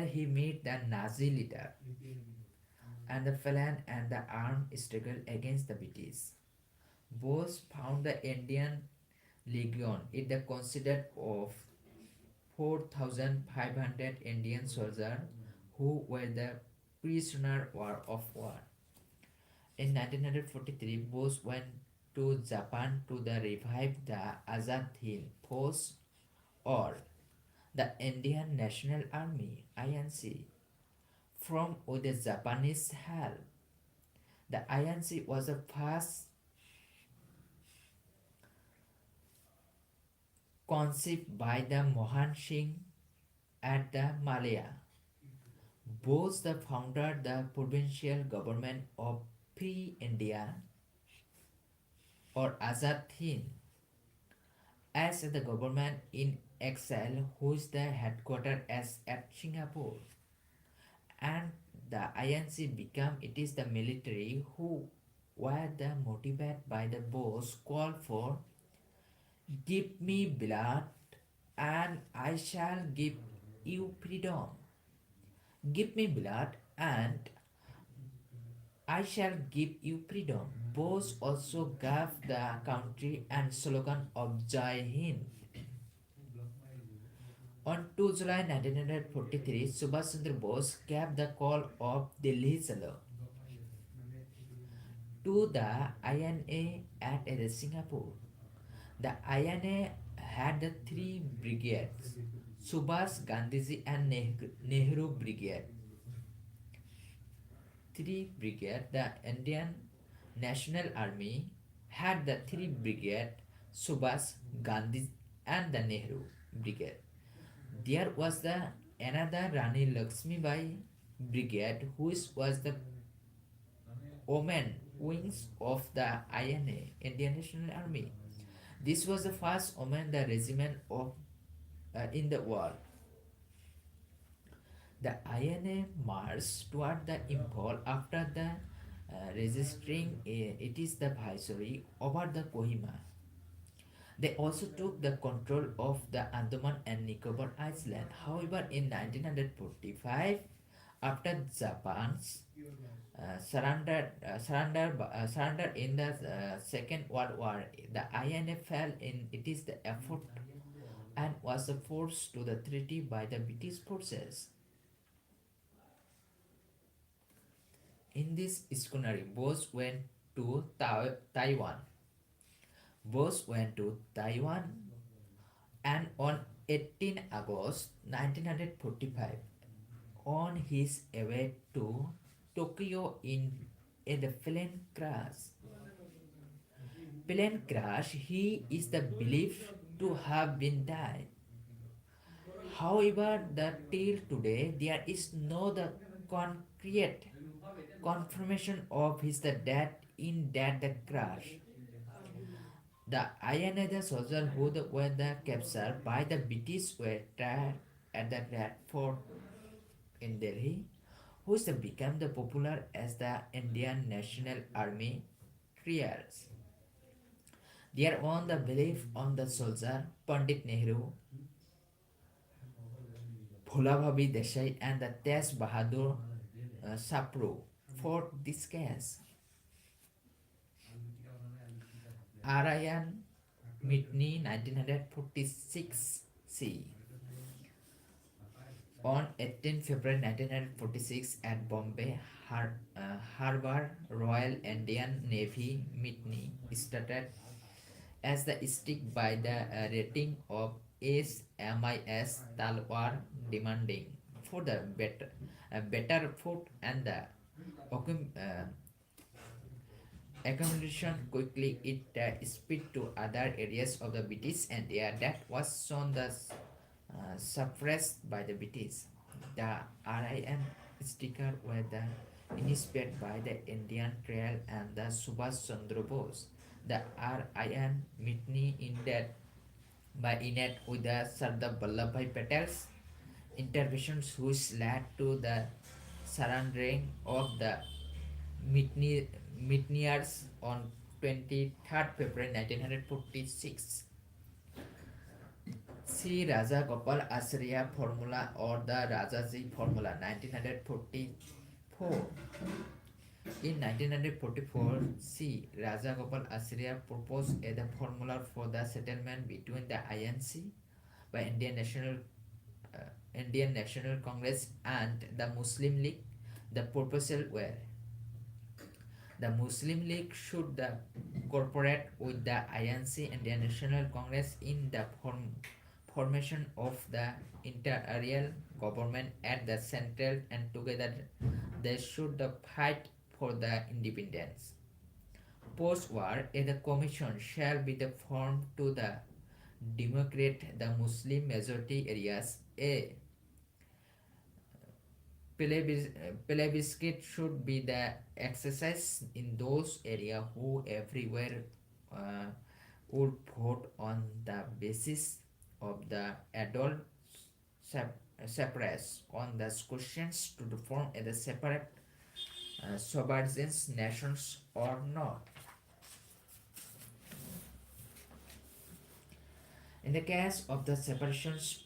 he met the Nazi leader and fell and the armed struggle against the British. Both found the Indian Legion. It considered of 4,500 Indian soldiers who were the prisoner of war. In 1943, Bose went to Japan to revive the Azad Hind Force or the Indian National Army (INC) from with the Japanese help. The INC was the first conceived by the Mohan Singh at the Malaya. Bose founded the provincial government of Free India or Azad Hind as the government in exile, whose headquarters is at Singapore, and the INC became it is the military who were motivated by the Bose call for "Give me blood and I shall give you freedom. Give me blood and I shall give you freedom." Bose also gave the country and slogan of Jai Hind. On 2 July 1943, Subhash Chandra Bose gave the call of Delhi Chalo to the INA at Singapore. The INA had three brigades: Subhash, Gandhiji and Nehru Brigade. Three brigades. The Indian National Army had the three brigades: Subhash, Gandhi and the Nehru Brigade. There was the another Rani Lakshmi Bai Brigade, which was the women wings of the INA, Indian National Army. This was the first women the regiment of in the world. The INA marched toward the Imphal after the registering it is the viceroy over the Kohima. They also took the control of the Andaman and Nicobar Island. However, in 1945, after Japan's surrender in the Second World War, the INA fell in it is the effort and was forced to the treaty by the British forces. In this schooner, both went to Taiwan. Both went to Taiwan, and on 18 August 1945, on his way to Tokyo in the plane crash, he is the believed to have been died. However, till today there is no the concrete confirmation of his the death in that the crash. The INA soldiers who were the captured by the British were tried at the Red Fort in Delhi, which became the popular as the Indian National Army trials. Their own the belief on the soldier Pandit Nehru, Bholabhabi Desai, and the Tej Bahadur Sapru for this case. Arayan Mitni 1946 C. On 18 February 1946 at Bombay Harbour, Royal Indian Navy Mitni started as the stick by the rating of SMIS Talwar, demanding for the better food and the accommodation quickly it spread to other areas of the British India that was soon thus suppressed by the British. The RIM sticker were the inspired by the Indian Trail and the Subhash Chandra Bose. The RIM mutiny ended by unite with the Sardar Vallabhbhai Patel's interventions, which led to the surrendering of the mutineers on 23rd February 1946. See Raja Gopal Asriya formula or the Rajaji formula 1944. In 1944, C. Raja Gopal Asriya proposed the formula for the settlement between the INC by Indian National Congress and the Muslim League. The proposal were the Muslim League should cooperate with the INC and the National Congress in the formation of the interior government at the central, and together they should fight for the independence. Post-war, the commission shall be formed to the democrate the Muslim majority areas. A plebiscite should be the exercise in those areas who everywhere would vote on the basis of the adult separate on the questions to form a separate sovereign nations or not. In the case of the separations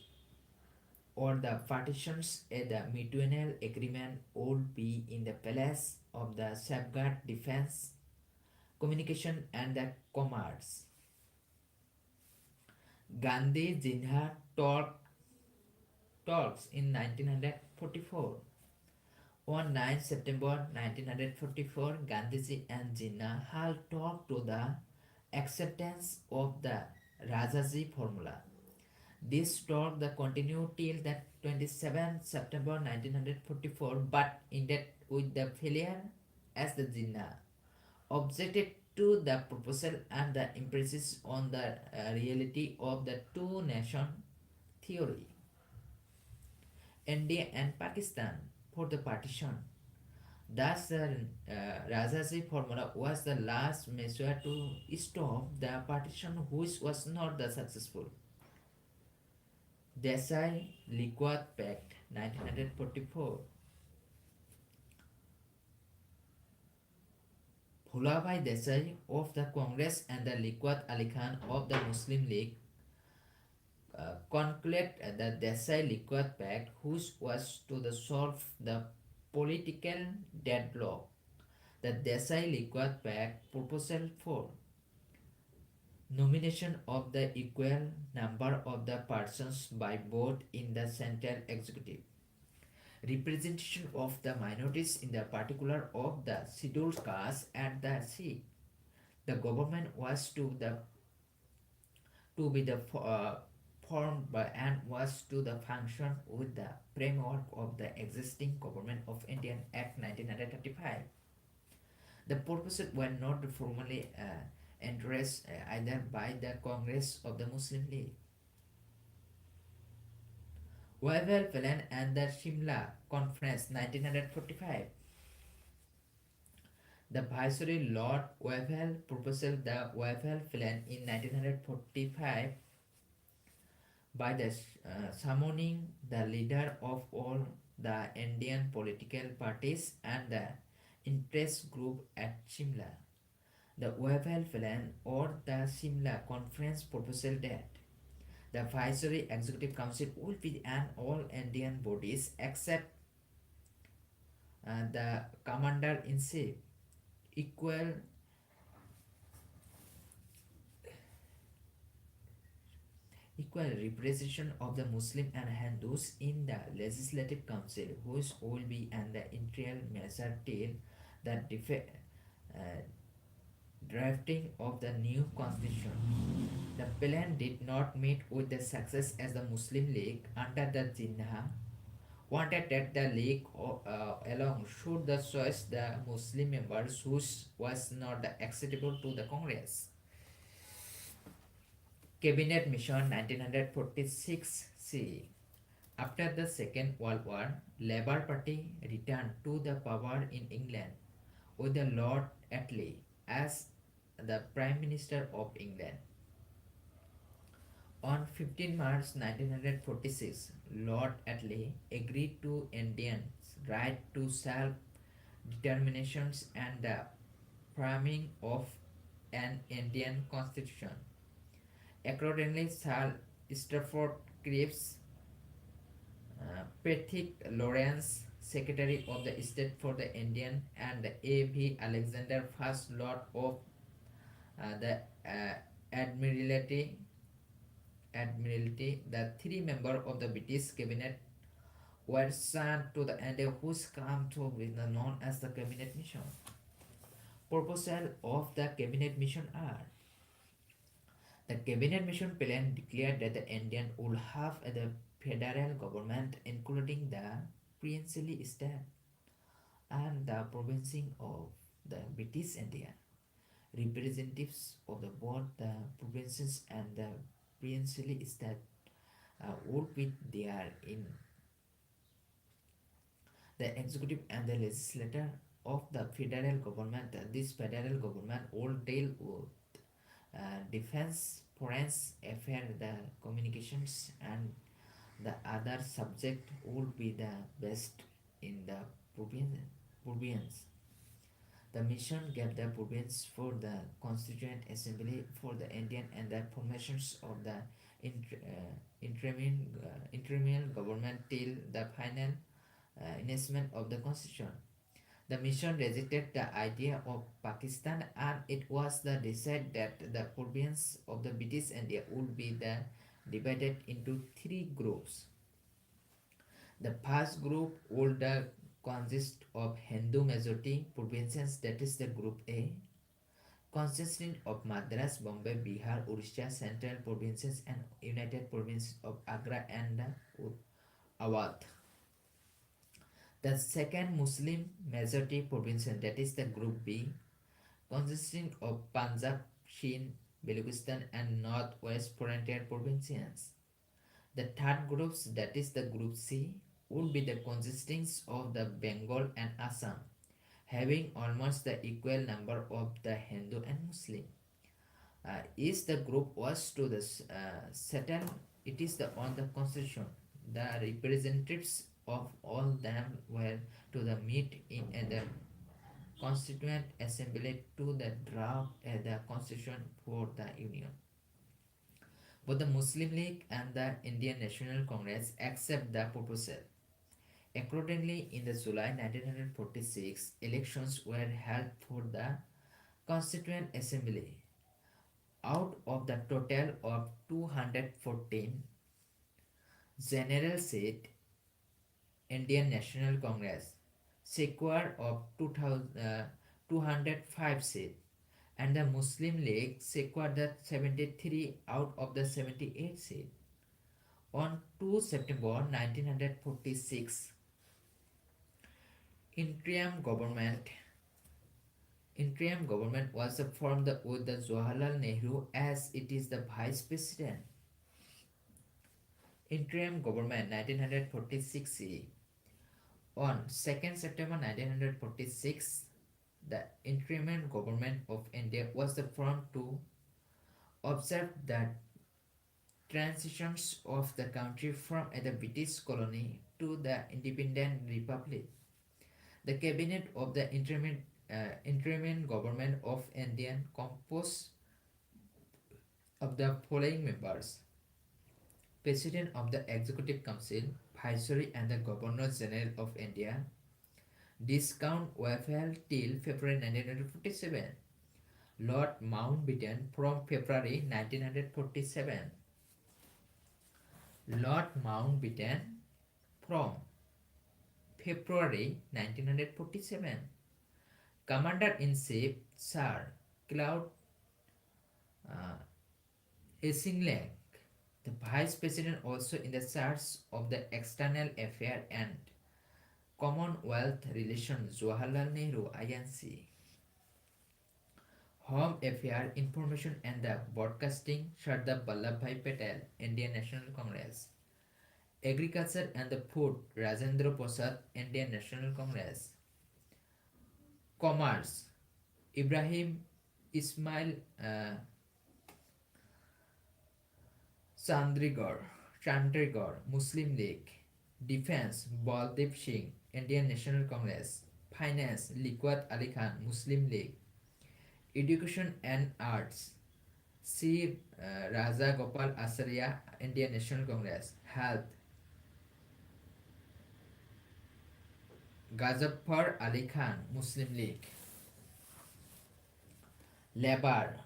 or the partitions, the mutual agreement would be in the place of the safeguard defense, communication, and the commerce. Gandhi Jinha talks in 1944. On 9 September 1944, Gandhiji and Jinnah held talk to the acceptance of the Rajaji formula. This talk continued till the 27 September 1944, but ended with the failure as the Jinnah objected to the proposal and the emphasis on the reality of the two nation theory, India and Pakistan, for the partition. Thus, the Rajaji formula was the last measure to stop the partition, which was not the successful. Desai-Liquid Pact, 1944. Bhulabhai Desai of the Congress and the Liquid Ali Khan of the Muslim League concluded the Desai-Liquid Pact, which was to solve the political deadlock. The Desai-Liquid Pact proposal for nomination of the equal number of the persons by vote in the central executive, representation of the minorities in the particular of the scheduled caste at the seat. The government was to be the formed by and was to the function with the framework of the existing Government of India Act 1935. The purposes were not formally endorsed either by the Congress of the Muslim League. Wavell Plan and the Shimla Conference 1945. The Viceroy Lord Wavell proposed the Wavell Plan in 1945 by the summoning the leader of all the Indian political parties and the interest group at Shimla. The Wavell Plan or the Shimla Conference proposed that the Viceroy Executive Council will be an all Indian bodies except the Commander-in-Chief, equal representation of the Muslim and Hindus in the Legislative Council, which will be an the interim measure till the drafting of the new constitution. The plan did not meet with the success as the Muslim League under the Jinnah wanted that the League along should the choice the Muslim members who was not acceptable to the Congress. Cabinet Mission 1946 After the Second World War, Labour Party returned to the power in England with the Lord Attlee as the Prime Minister of England. On 15 March 1946, Lord Attlee agreed to Indians' right to self-determination and the framing of an Indian constitution. Accordingly, Sir Stafford Cripps, Patrick Lawrence, Secretary of the State for the Indian, and A.V. Alexander, First Lord of the Admiralty, the three members of the British cabinet were sent to the India, whose come to be known as the Cabinet Mission. Proposal of the Cabinet Mission are: the Cabinet Mission plan declared that the Indian would have the federal government, including the princely state and the provinces of the British India. Representatives of both the provinces and the princely state would be there in the executive and the legislature of the federal government. This federal government would deal with defense, foreign affairs, the communications, and the other subject would be the best in the province. The mission gave the province for the Constituent Assembly for the Indian and the formations of the interim government till the final enactment of the Constitution. The mission rejected the idea of Pakistan, and it was decided that the province of the British India would be divided into three groups. The first group would consist of Hindu majority provinces, that is the group A, consisting of Madras, Bombay, Bihar, Orissa, Central provinces, and United Province of Agra and Awadh. The second Muslim majority province, that is the group B, consisting of Punjab, Sindh, Balochistan, and Northwest Frontier provinces. The third groups, that is the group C, would be the consisting of the Bengal and Assam, having almost the equal number of the Hindu and Muslim. Is the group was to the settle, it is the on the constitution. The representatives of all them were to the meet in the constituent assembly to the draft the constitution for the union. Both the Muslim League and the Indian National Congress accept the proposal. Accordingly, in the July 1946, elections were held for the Constituent Assembly. Out of the total of 214 general seat, Indian National Congress secured of 205 seats, and the Muslim League secured the 73 out of the 78 seats. On 2 September 1946, interim government interim government was formed with the Jawaharlal Nehru as it is the vice president. Interim government 1946. On 2nd September 1946, the interim government of India was formed to observe the transitions of the country from the British colony to the independent republic. The cabinet of the interim government of India composed of the following members: President of the Executive Council, Viceroy and the Governor General of India. Discount were till February 1947. Lord Mountbatten from February 1947. Lord Mountbatten from February 1947. Commander-in-Chief Sir Claude Essinglang, the Vice President also in the charge of the External Affairs and Commonwealth Relations, Jawaharlal Nehru, INC. Home Affairs, Information and the Broadcasting, Sardar Vallabhbhai Patel, Indian National Congress. Agriculture and the Food, Rajendra Prasad, Indian National Congress. Commerce, Ibrahim Ismail Chandigarh, Muslim League. Defense, Baldev Singh, Indian National Congress. Finance, Liaquat Ali Khan, Muslim League. Education and Arts, C. Raja Gopal Acharya, Indian National Congress. Health, Ghazaffar Ali Khan, Muslim League. Labor,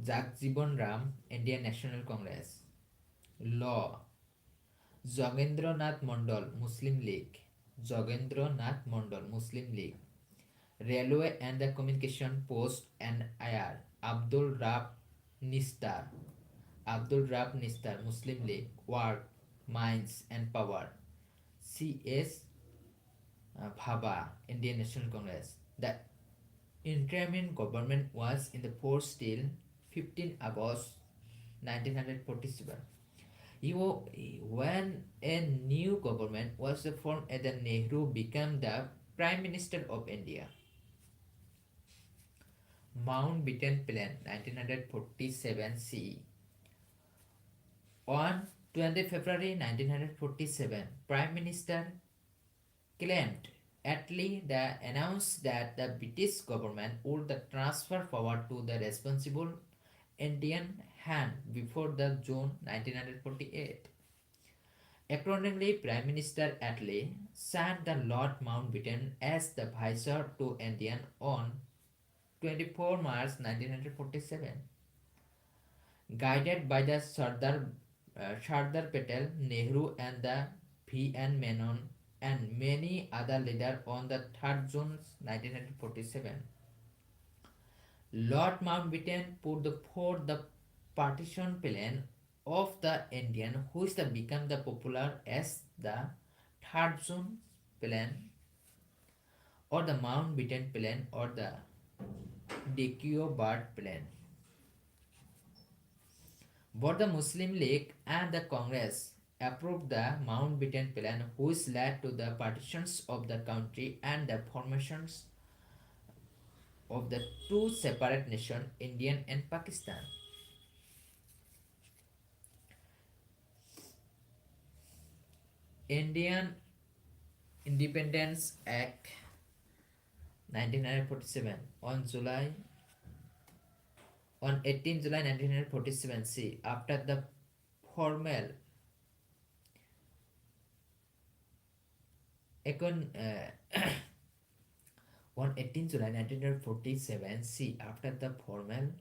Jagjiban Ram, Indian National Congress. Law, Jogendra Nath Mondal, Muslim League. Jogendra Nath Mondal, Muslim League. Railway and the Communication Post and IR, Abdul Rab Nistar, Muslim League. Work, Mines and Power, C.S. Bhabha, Indian National Congress. The interim government was in the force till 15 August 1947. When a new government was formed, the Nehru became the Prime Minister of India. Mountbatten Plan 1947 C. On 20 February 1947, Prime Minister Clement Attlee announced that the British government would transfer power to the responsible Indian hand before the June 1948. Accordingly, Prime Minister Attlee sent the Lord Mountbatten as the Viceroy to India on 24 March 1947. Guided by the Sardar Patel, Nehru and the V.N. Menon and many other leaders on the 3rd June 1947. Lord Mountbatten put forth the partition plan of the Indian, which became the popular as the 3rd June plan. or the Mountbatten Plan or the Dekiobart Plan. Both the Muslim League and the Congress approved the Mountbatten Plan, which led to the partitions of the country and the formations of the two separate nations, India and Pakistan. Indian Independence Act 1947 on 18 July 1947 C, after the formal econ on 18 July 1947 C, after the formal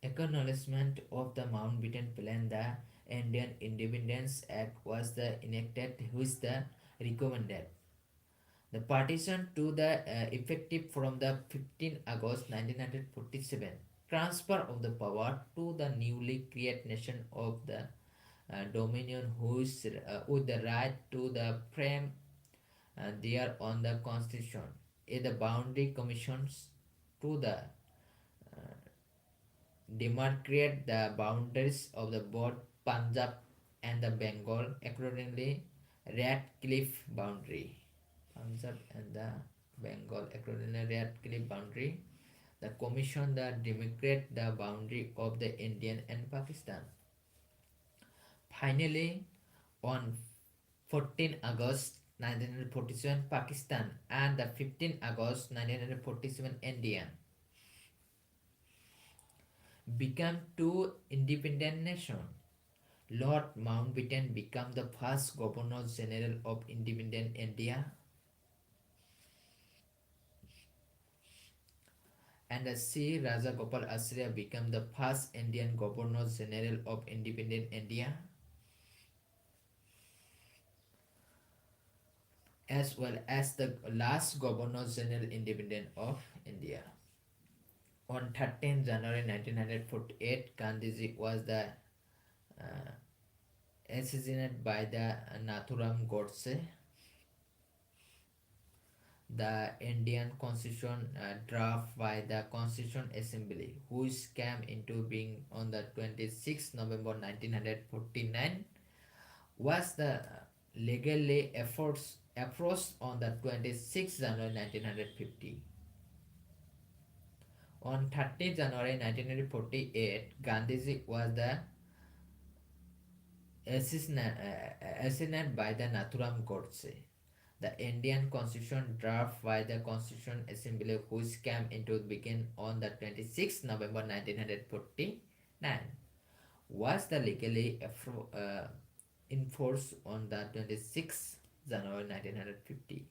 acknowledgement of the Mountbatten Plan, the Indian Independence Act was the enacted, which the recommended the partition to the effective from the 15 August 1947, transfer of the power to the newly created nation of the Dominion, whose with the right to the frame there on the constitution, the boundary commissions to the demarcate the boundaries of the both Punjab and the Bengal accordingly. Radcliffe boundary, Punjab and the Bengal accordingly Radcliffe boundary. The commission that demarcate the boundary of the Indian and Pakistan. Finally, on 14 August 1947, Pakistan and the 15 August 1947, India became two independent nations. Lord Mountbatten became the first Governor General of independent India, and C. Rajagopal Asriya became the first Indian Governor General of independent India, as well as the last Governor General independent of India. On 13 January 1948, Gandhiji was the uh, assassinated by the Nathuram Godse. The Indian Constitution draft by the Constitution Assembly, which came into being on the 26th November 1949, was the legally approached on the 26th January 1950. On 30 January 1948, Gandhiji was the assassinated by the Nathuram Godse. The Indian Constitution draft by the Constitution Assembly, which came into being on the 26th November 1949, was the legally enforced on the 26th January 1950,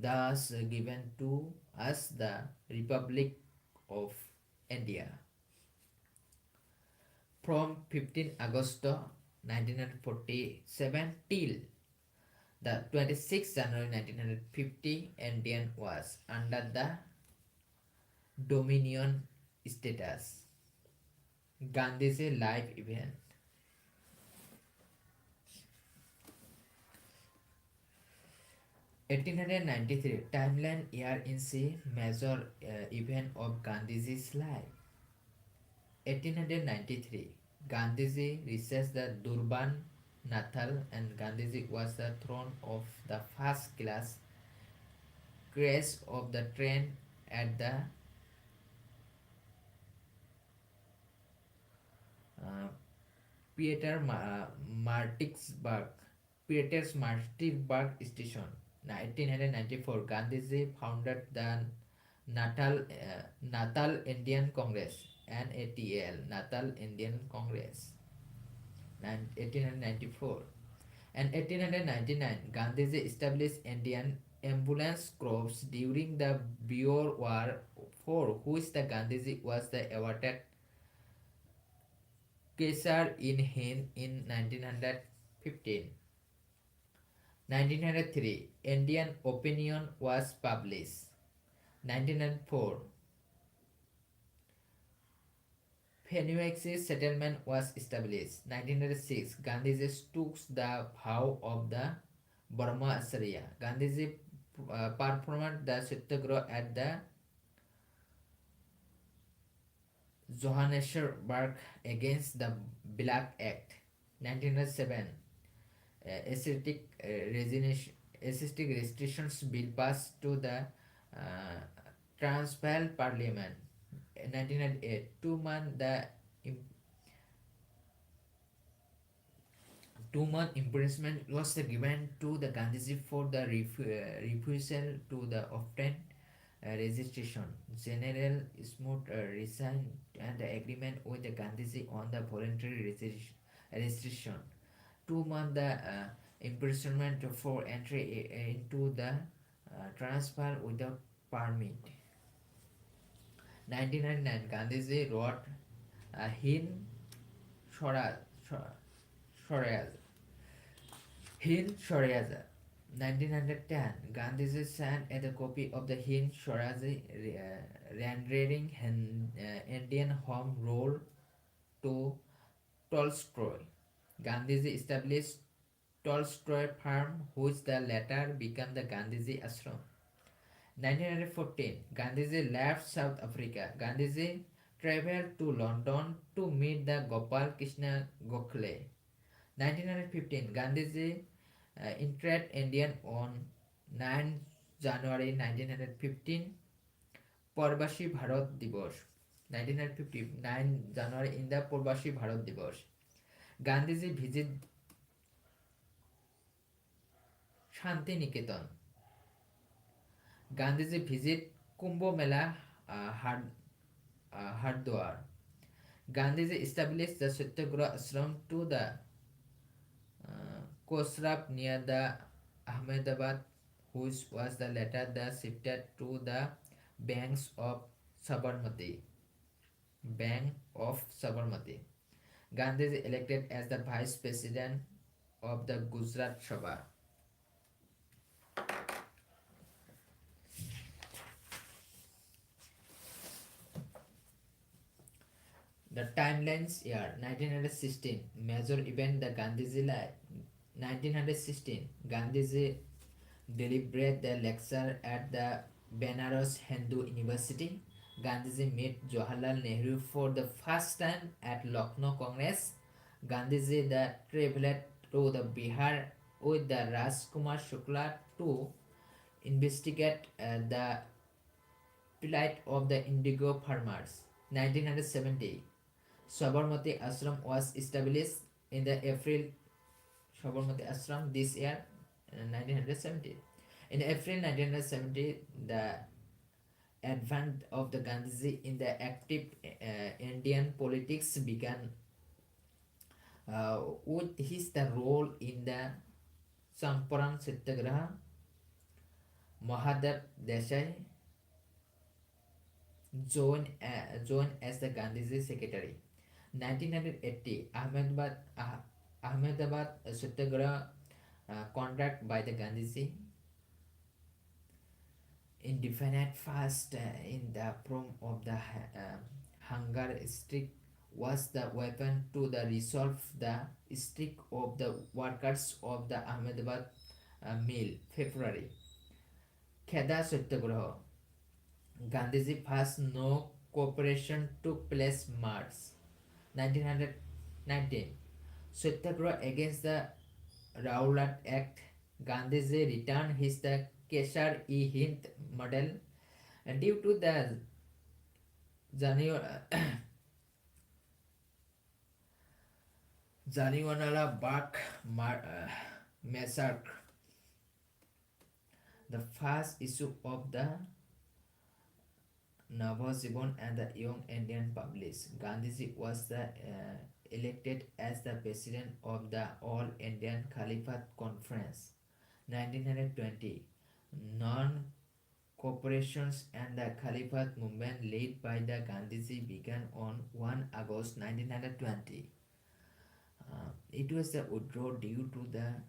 thus given to us the Republic of India. From 15 August 1947 till the 26th January 1950, Indian was under the Dominion status. Gandhi's life event. 1893 timeline year in C, major event of Gandhiji's life. 1893 Gandhiji reached the Durban, Nathal, and Gandhiji was the throne of the first class crash of the train at the uh, Pieter Martinsburg, Petersburg station. 1894 Gandhiji founded the Natal Indian Congress, NATL, Natal Indian Congress. 1894 and 1899 Gandhiji established Indian ambulance corps during the Boer War, for which the Gandhiji was the awarded Kesar in Hind in 1915. 1903 Indian Opinion was published. 1904 Phoenix settlement was established. 1906 Gandhiji took the vow of the Brahmacharya. Gandhiji performed the Satyagraha at the Johannesburg against the Black Act. 1907 aesthetic aesthetic restrictions bill passed to the Transvaal Parliament. 1998 2-month imprisonment was given to the Gandhiji for the refusal to the obtain registration. General Smoot resigned and the agreement with the Gandhiji on the voluntary registration. 2 month imprisonment for entry into the Transvaal without permit. 1999 Gandhiji wrote Hind Swaraj. Swaraj. Hind Swaraj. 1910 Gandhiji sent a copy of the Hind Swaraj rendering Indian Home Rule to Tolstoy. Gandhiji established Tolstoy Farm, which the later became the Gandhiji Ashram. 1914 Gandhiji left South Africa. Gandhiji traveled to London to meet the Gopal Krishna Gokhale. 1915 Gandhiji entered India on 9 January 1915 Purbashi Bharat Divas. 1959 January in the Purbashi Bharat Divas. Gandhiji visit Shanti Niketan. Gandhiji visit Kumbh Mela Hardwar. Gandhiji established the Satyagraha Ashram to the Kosrab near the Ahmedabad, which was the later shifted to the banks of Sabarmati. Bank of Sabarmati. Gandhiji elected as the vice president of the Gujarat Sabha. The timelines year 1916 major event the Gandhiji life. 1916 Gandhiji delivered the lecture at the Benares Hindu University. Gandhiji met Jawaharlal Nehru for the first time at Lucknow Congress. Gandhiji traveled to the Bihar with the Rajkumar Shukla to investigate the plight of the indigo farmers. 1970 Sabarmati Ashram was established in the April Sabarmati Ashram this year 1970. In April 1970, the advent of the Gandhiji in the active Indian politics began with his role in the Champaran Satyagraha. Mahadev Desai joined as the Gandhiji secretary. 1980 Ahmedabad Satyagraha conducted by the Gandhiji. Indefinite fast in the form of the hunger strike was the weapon to resolve the strike of the workers of the Ahmedabad mill. February. Kheda Satyagraha. Gandhiji first no cooperation took place March 1919. Satyagraha against the Rowlatt Act. Gandhiji returned his Kesar-e-Hind model due to the Jallianwala Bagh massacre. The first issue of the Navajivan and the Young Indian published. Gandhiji was elected as the president of the All Indian Caliphate Conference. 1920 non-cooperations and the Caliphate movement led by the Gandhiji began on 1 August 1920. It was the withdrawal due to the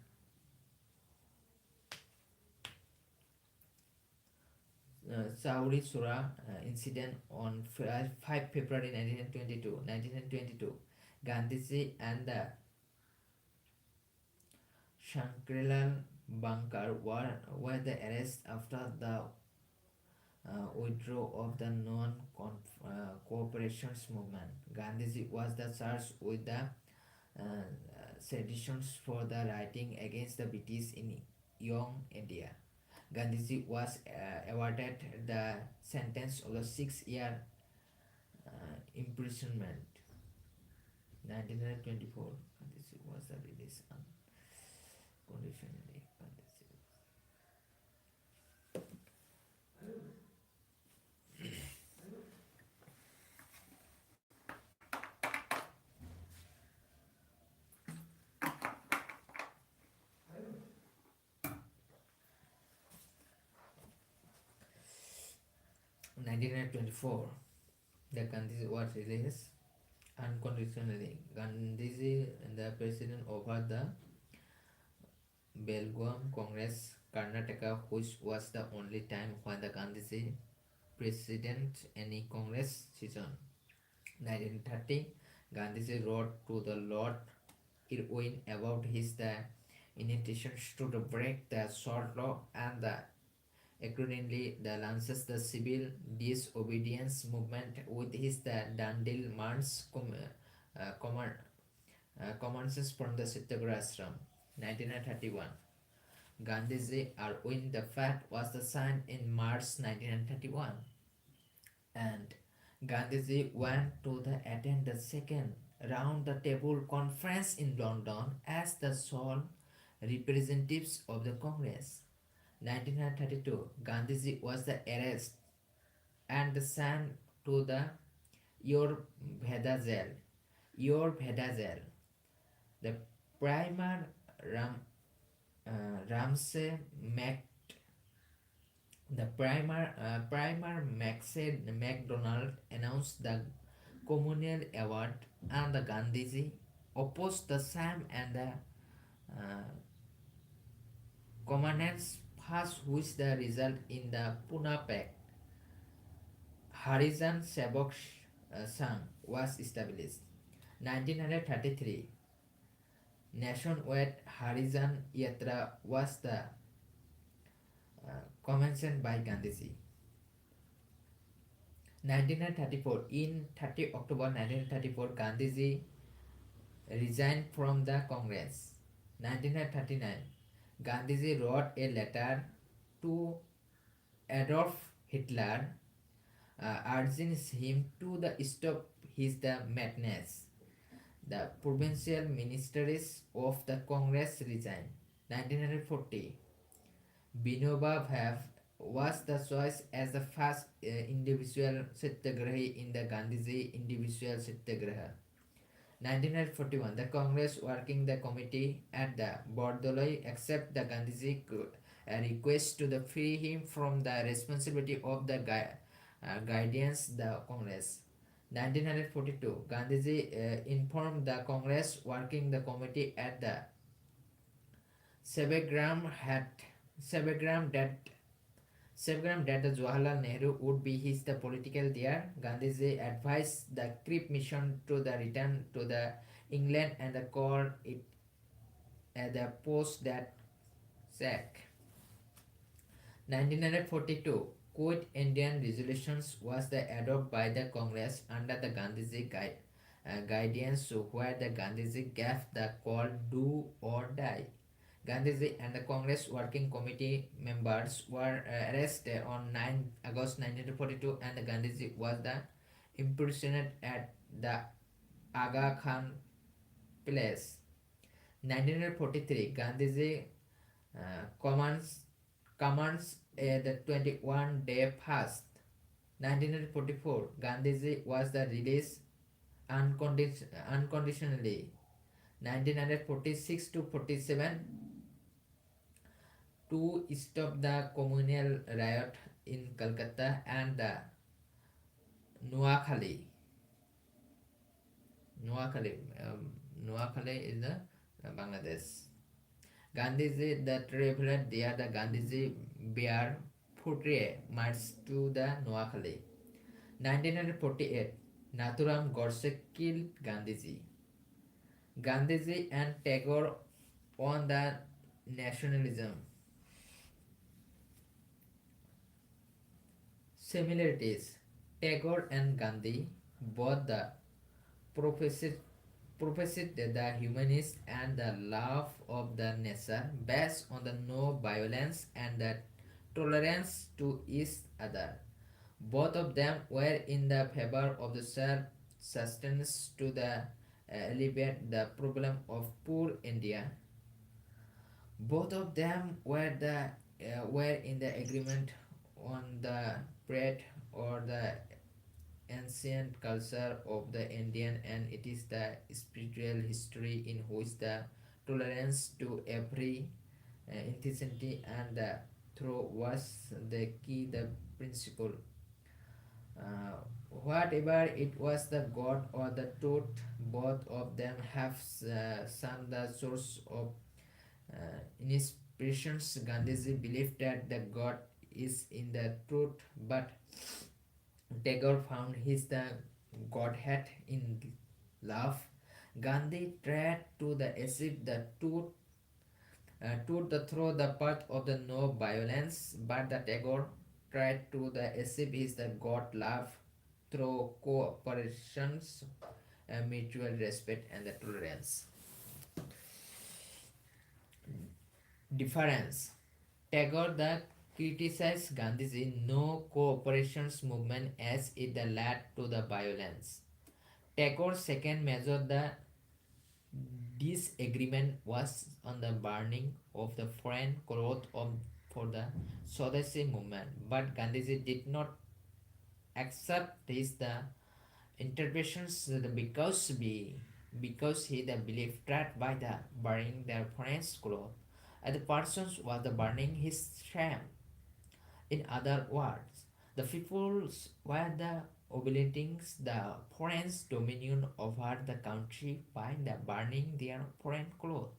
Sauri Sura incident on 5 February 1922. 1922, Gandhiji and the Shankrelal bunker were the arrest after the withdrawal of the non-cooperations movement. Gandhiji was the charged with the seditions for the writing against the British in young India. Gandhiji was awarded the sentence of the 6 year imprisonment. 1924, Gandhiji was released unconditionally. 1924, the Gandhiji was released unconditionally. Gandhiji, the president, offered the Belgaum Congress, Karnataka, which was the only time when the Gandhiji president any Congress session. 1930, Gandhiji wrote to the Lord Irwin about his the intentions to break the salt law and the accordingly the lances the civil disobedience movement with his the Dandil March commences from the Satyagraha ashram. 1931, Gandhiji Arvind the Fat was the signed in March 1931, and Gandhiji went to the attend the second round the table conference in London as the sole representatives of the Congress. 1932, Gandhiji was the arrest and sent to the Yor Bheda jail. Yor Bheda jail. The primer Ramsey Mac primer MacDonald announced the communal award, and the Gandhiji opposed the same and the uh, commandants passed, which the result in the Pune Pact. Harijan Sevak Sangh was established. 1933, nationwide Harijan Yatra was the commissioned by Gandhiji. 1934, in 30 October 1934, Gandhiji resigned from the Congress. 1939, Gandhiji wrote a letter to Adolf Hitler urging him to stop his the madness. The provincial ministers of the Congress resigned. 1940, Vinoba Bhave was the choice as the first individual Satyagrahi in the Gandhiji individual Satyagraha. 1941, the Congress Working the Committee at the Bordoloi accept the Gandhiji request to the free him from the responsibility of the guidance the Congress. 1942, Gandhiji informed the Congress Working the Committee at the Sevagram that the Jawaharlal Nehru would be his the political dear. Gandhiji advised the Crip mission to the return to the England and called it the post that sack. 1942, Quit Indian resolutions was the adopted by the Congress under the Gandhiji guidance, where the Gandhiji gave the call do or die. Gandhiji and the Congress Working Committee members were arrested on 9 August 1942, and the Gandhiji was the imprisoned at the Aga Khan Palace. 1943, Gandhiji commands the 21-day fast. 1944, Gandhiji was the released unconditionally. 1946 to 47, to stop the communal riot in Calcutta and the Noakhali. Noakhali is the Bangladesh. Gandhiji that traveled there, the Gandhiji bear footray marched to the Noakhali. 1948, Nathuram Godse killed Gandhiji. Gandhiji and Tagore won the nationalism. Similarities: Tagore and Gandhi, both the professed, professed the humanist and the love of the nature based on the no violence and the tolerance to each other. Both of them were in the favor of the self-sustenance to alleviate the problem of poor India. Both of them were in the agreement on the bread or the ancient culture of the Indian, and it is the spiritual history in which the tolerance to every ethnicity and the through was the key, the principle. Whatever it was, the God or the truth, both of them have some the source of inspirations. Gandhiji believed that the God is in the truth, but Tagore found his the Godhead in love. Gandhi tried to the achieve the truth, to the through the path of the no violence, but the Tagore tried to the achieve his the God love through cooperations, mutual respect, and the tolerance. Difference: Tagore the criticized Gandhiji no cooperations movement as it led to the violence. Tagore's second major the disagreement was on the burning of the foreign clothes for the Swadeshi movement, but Gandhiji did not accept his the interpretations because he the belief that by the burning their foreign clothes, the persons was the burning his shame. In other words, the peoples were the obeying the foreign dominion over the country by the burning their foreign clothes.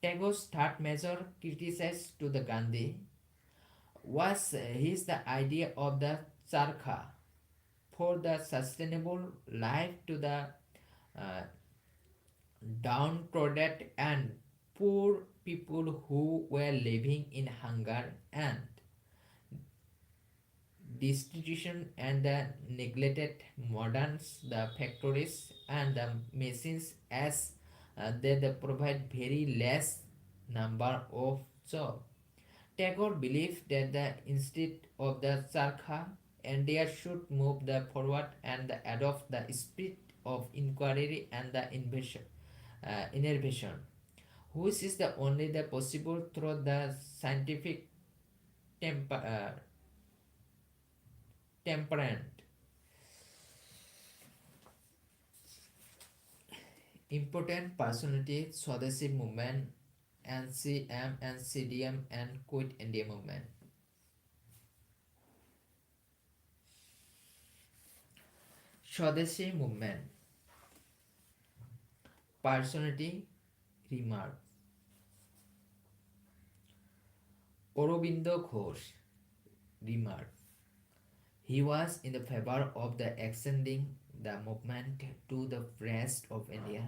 Tagore's third major criticism to the Gandhi was his the idea of the charkha for the sustainable life to the uh, downtrodden and poor people who were living in hunger and destitution and the neglected moderns, the factories and the machines as they provide very less number of jobs. Tagore believed that the instead of the charkha, India should move the forward and adopt the spirit of inquiry and the innovation, which is the only the possible through the scientific temper, temperament. Important personality: Swadeshi movement, NCM and CDM and Quit India movement. Swadeshi movement personality remark: Aurobindo Ghosh remark: he was in the favor of the extending the movement to the rest of India.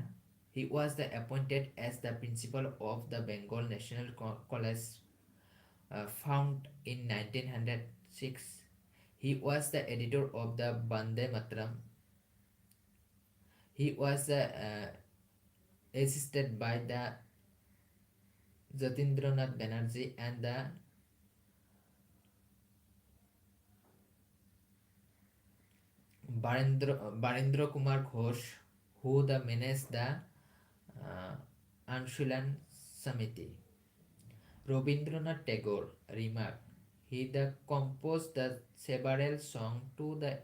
He was the appointed as the principal of the Bengal National College, found in 1906. He was the editor of the Bande Matram. He was assisted by the Jatindranath Banerjee and the Barendra Kumar Ghosh, who the managed the Anshulan Samiti. Rabindranath Tagore remarked: he the composed the several songs to the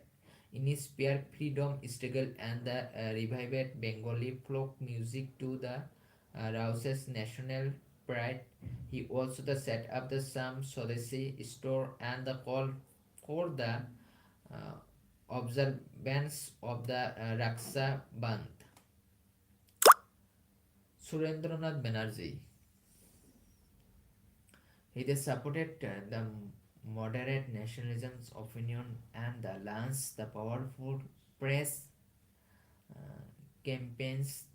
inspire freedom struggle and the revived Bengali folk music to the rouses national pride. He also the set up the some Swadeshi store and the call for the uh, observance of the Raksa Band. Surendranath Banerjee. He supported the moderate nationalism's opinion and launched the powerful press uh, campaigns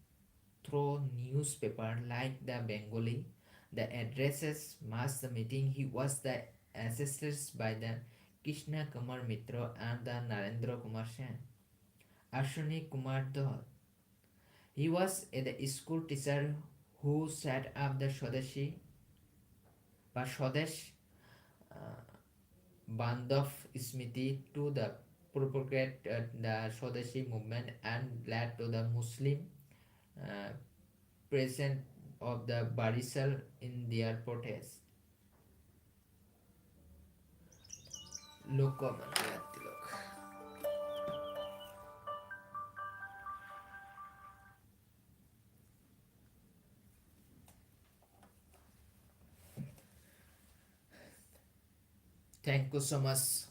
through newspaper like the Bengali, The addresses marked the meeting. He was the assessors by the Krishna Kumar Mitra and the Narendra Kumar Sen. Ashwini Kumar Dot. He was a school teacher who set up the Swadesh Bandhav Smiti to the propagate the Swadeshi movement and led to the Muslim uh, presence of the Barisal in their protest. Lokmaanya Tilak. Thank you so much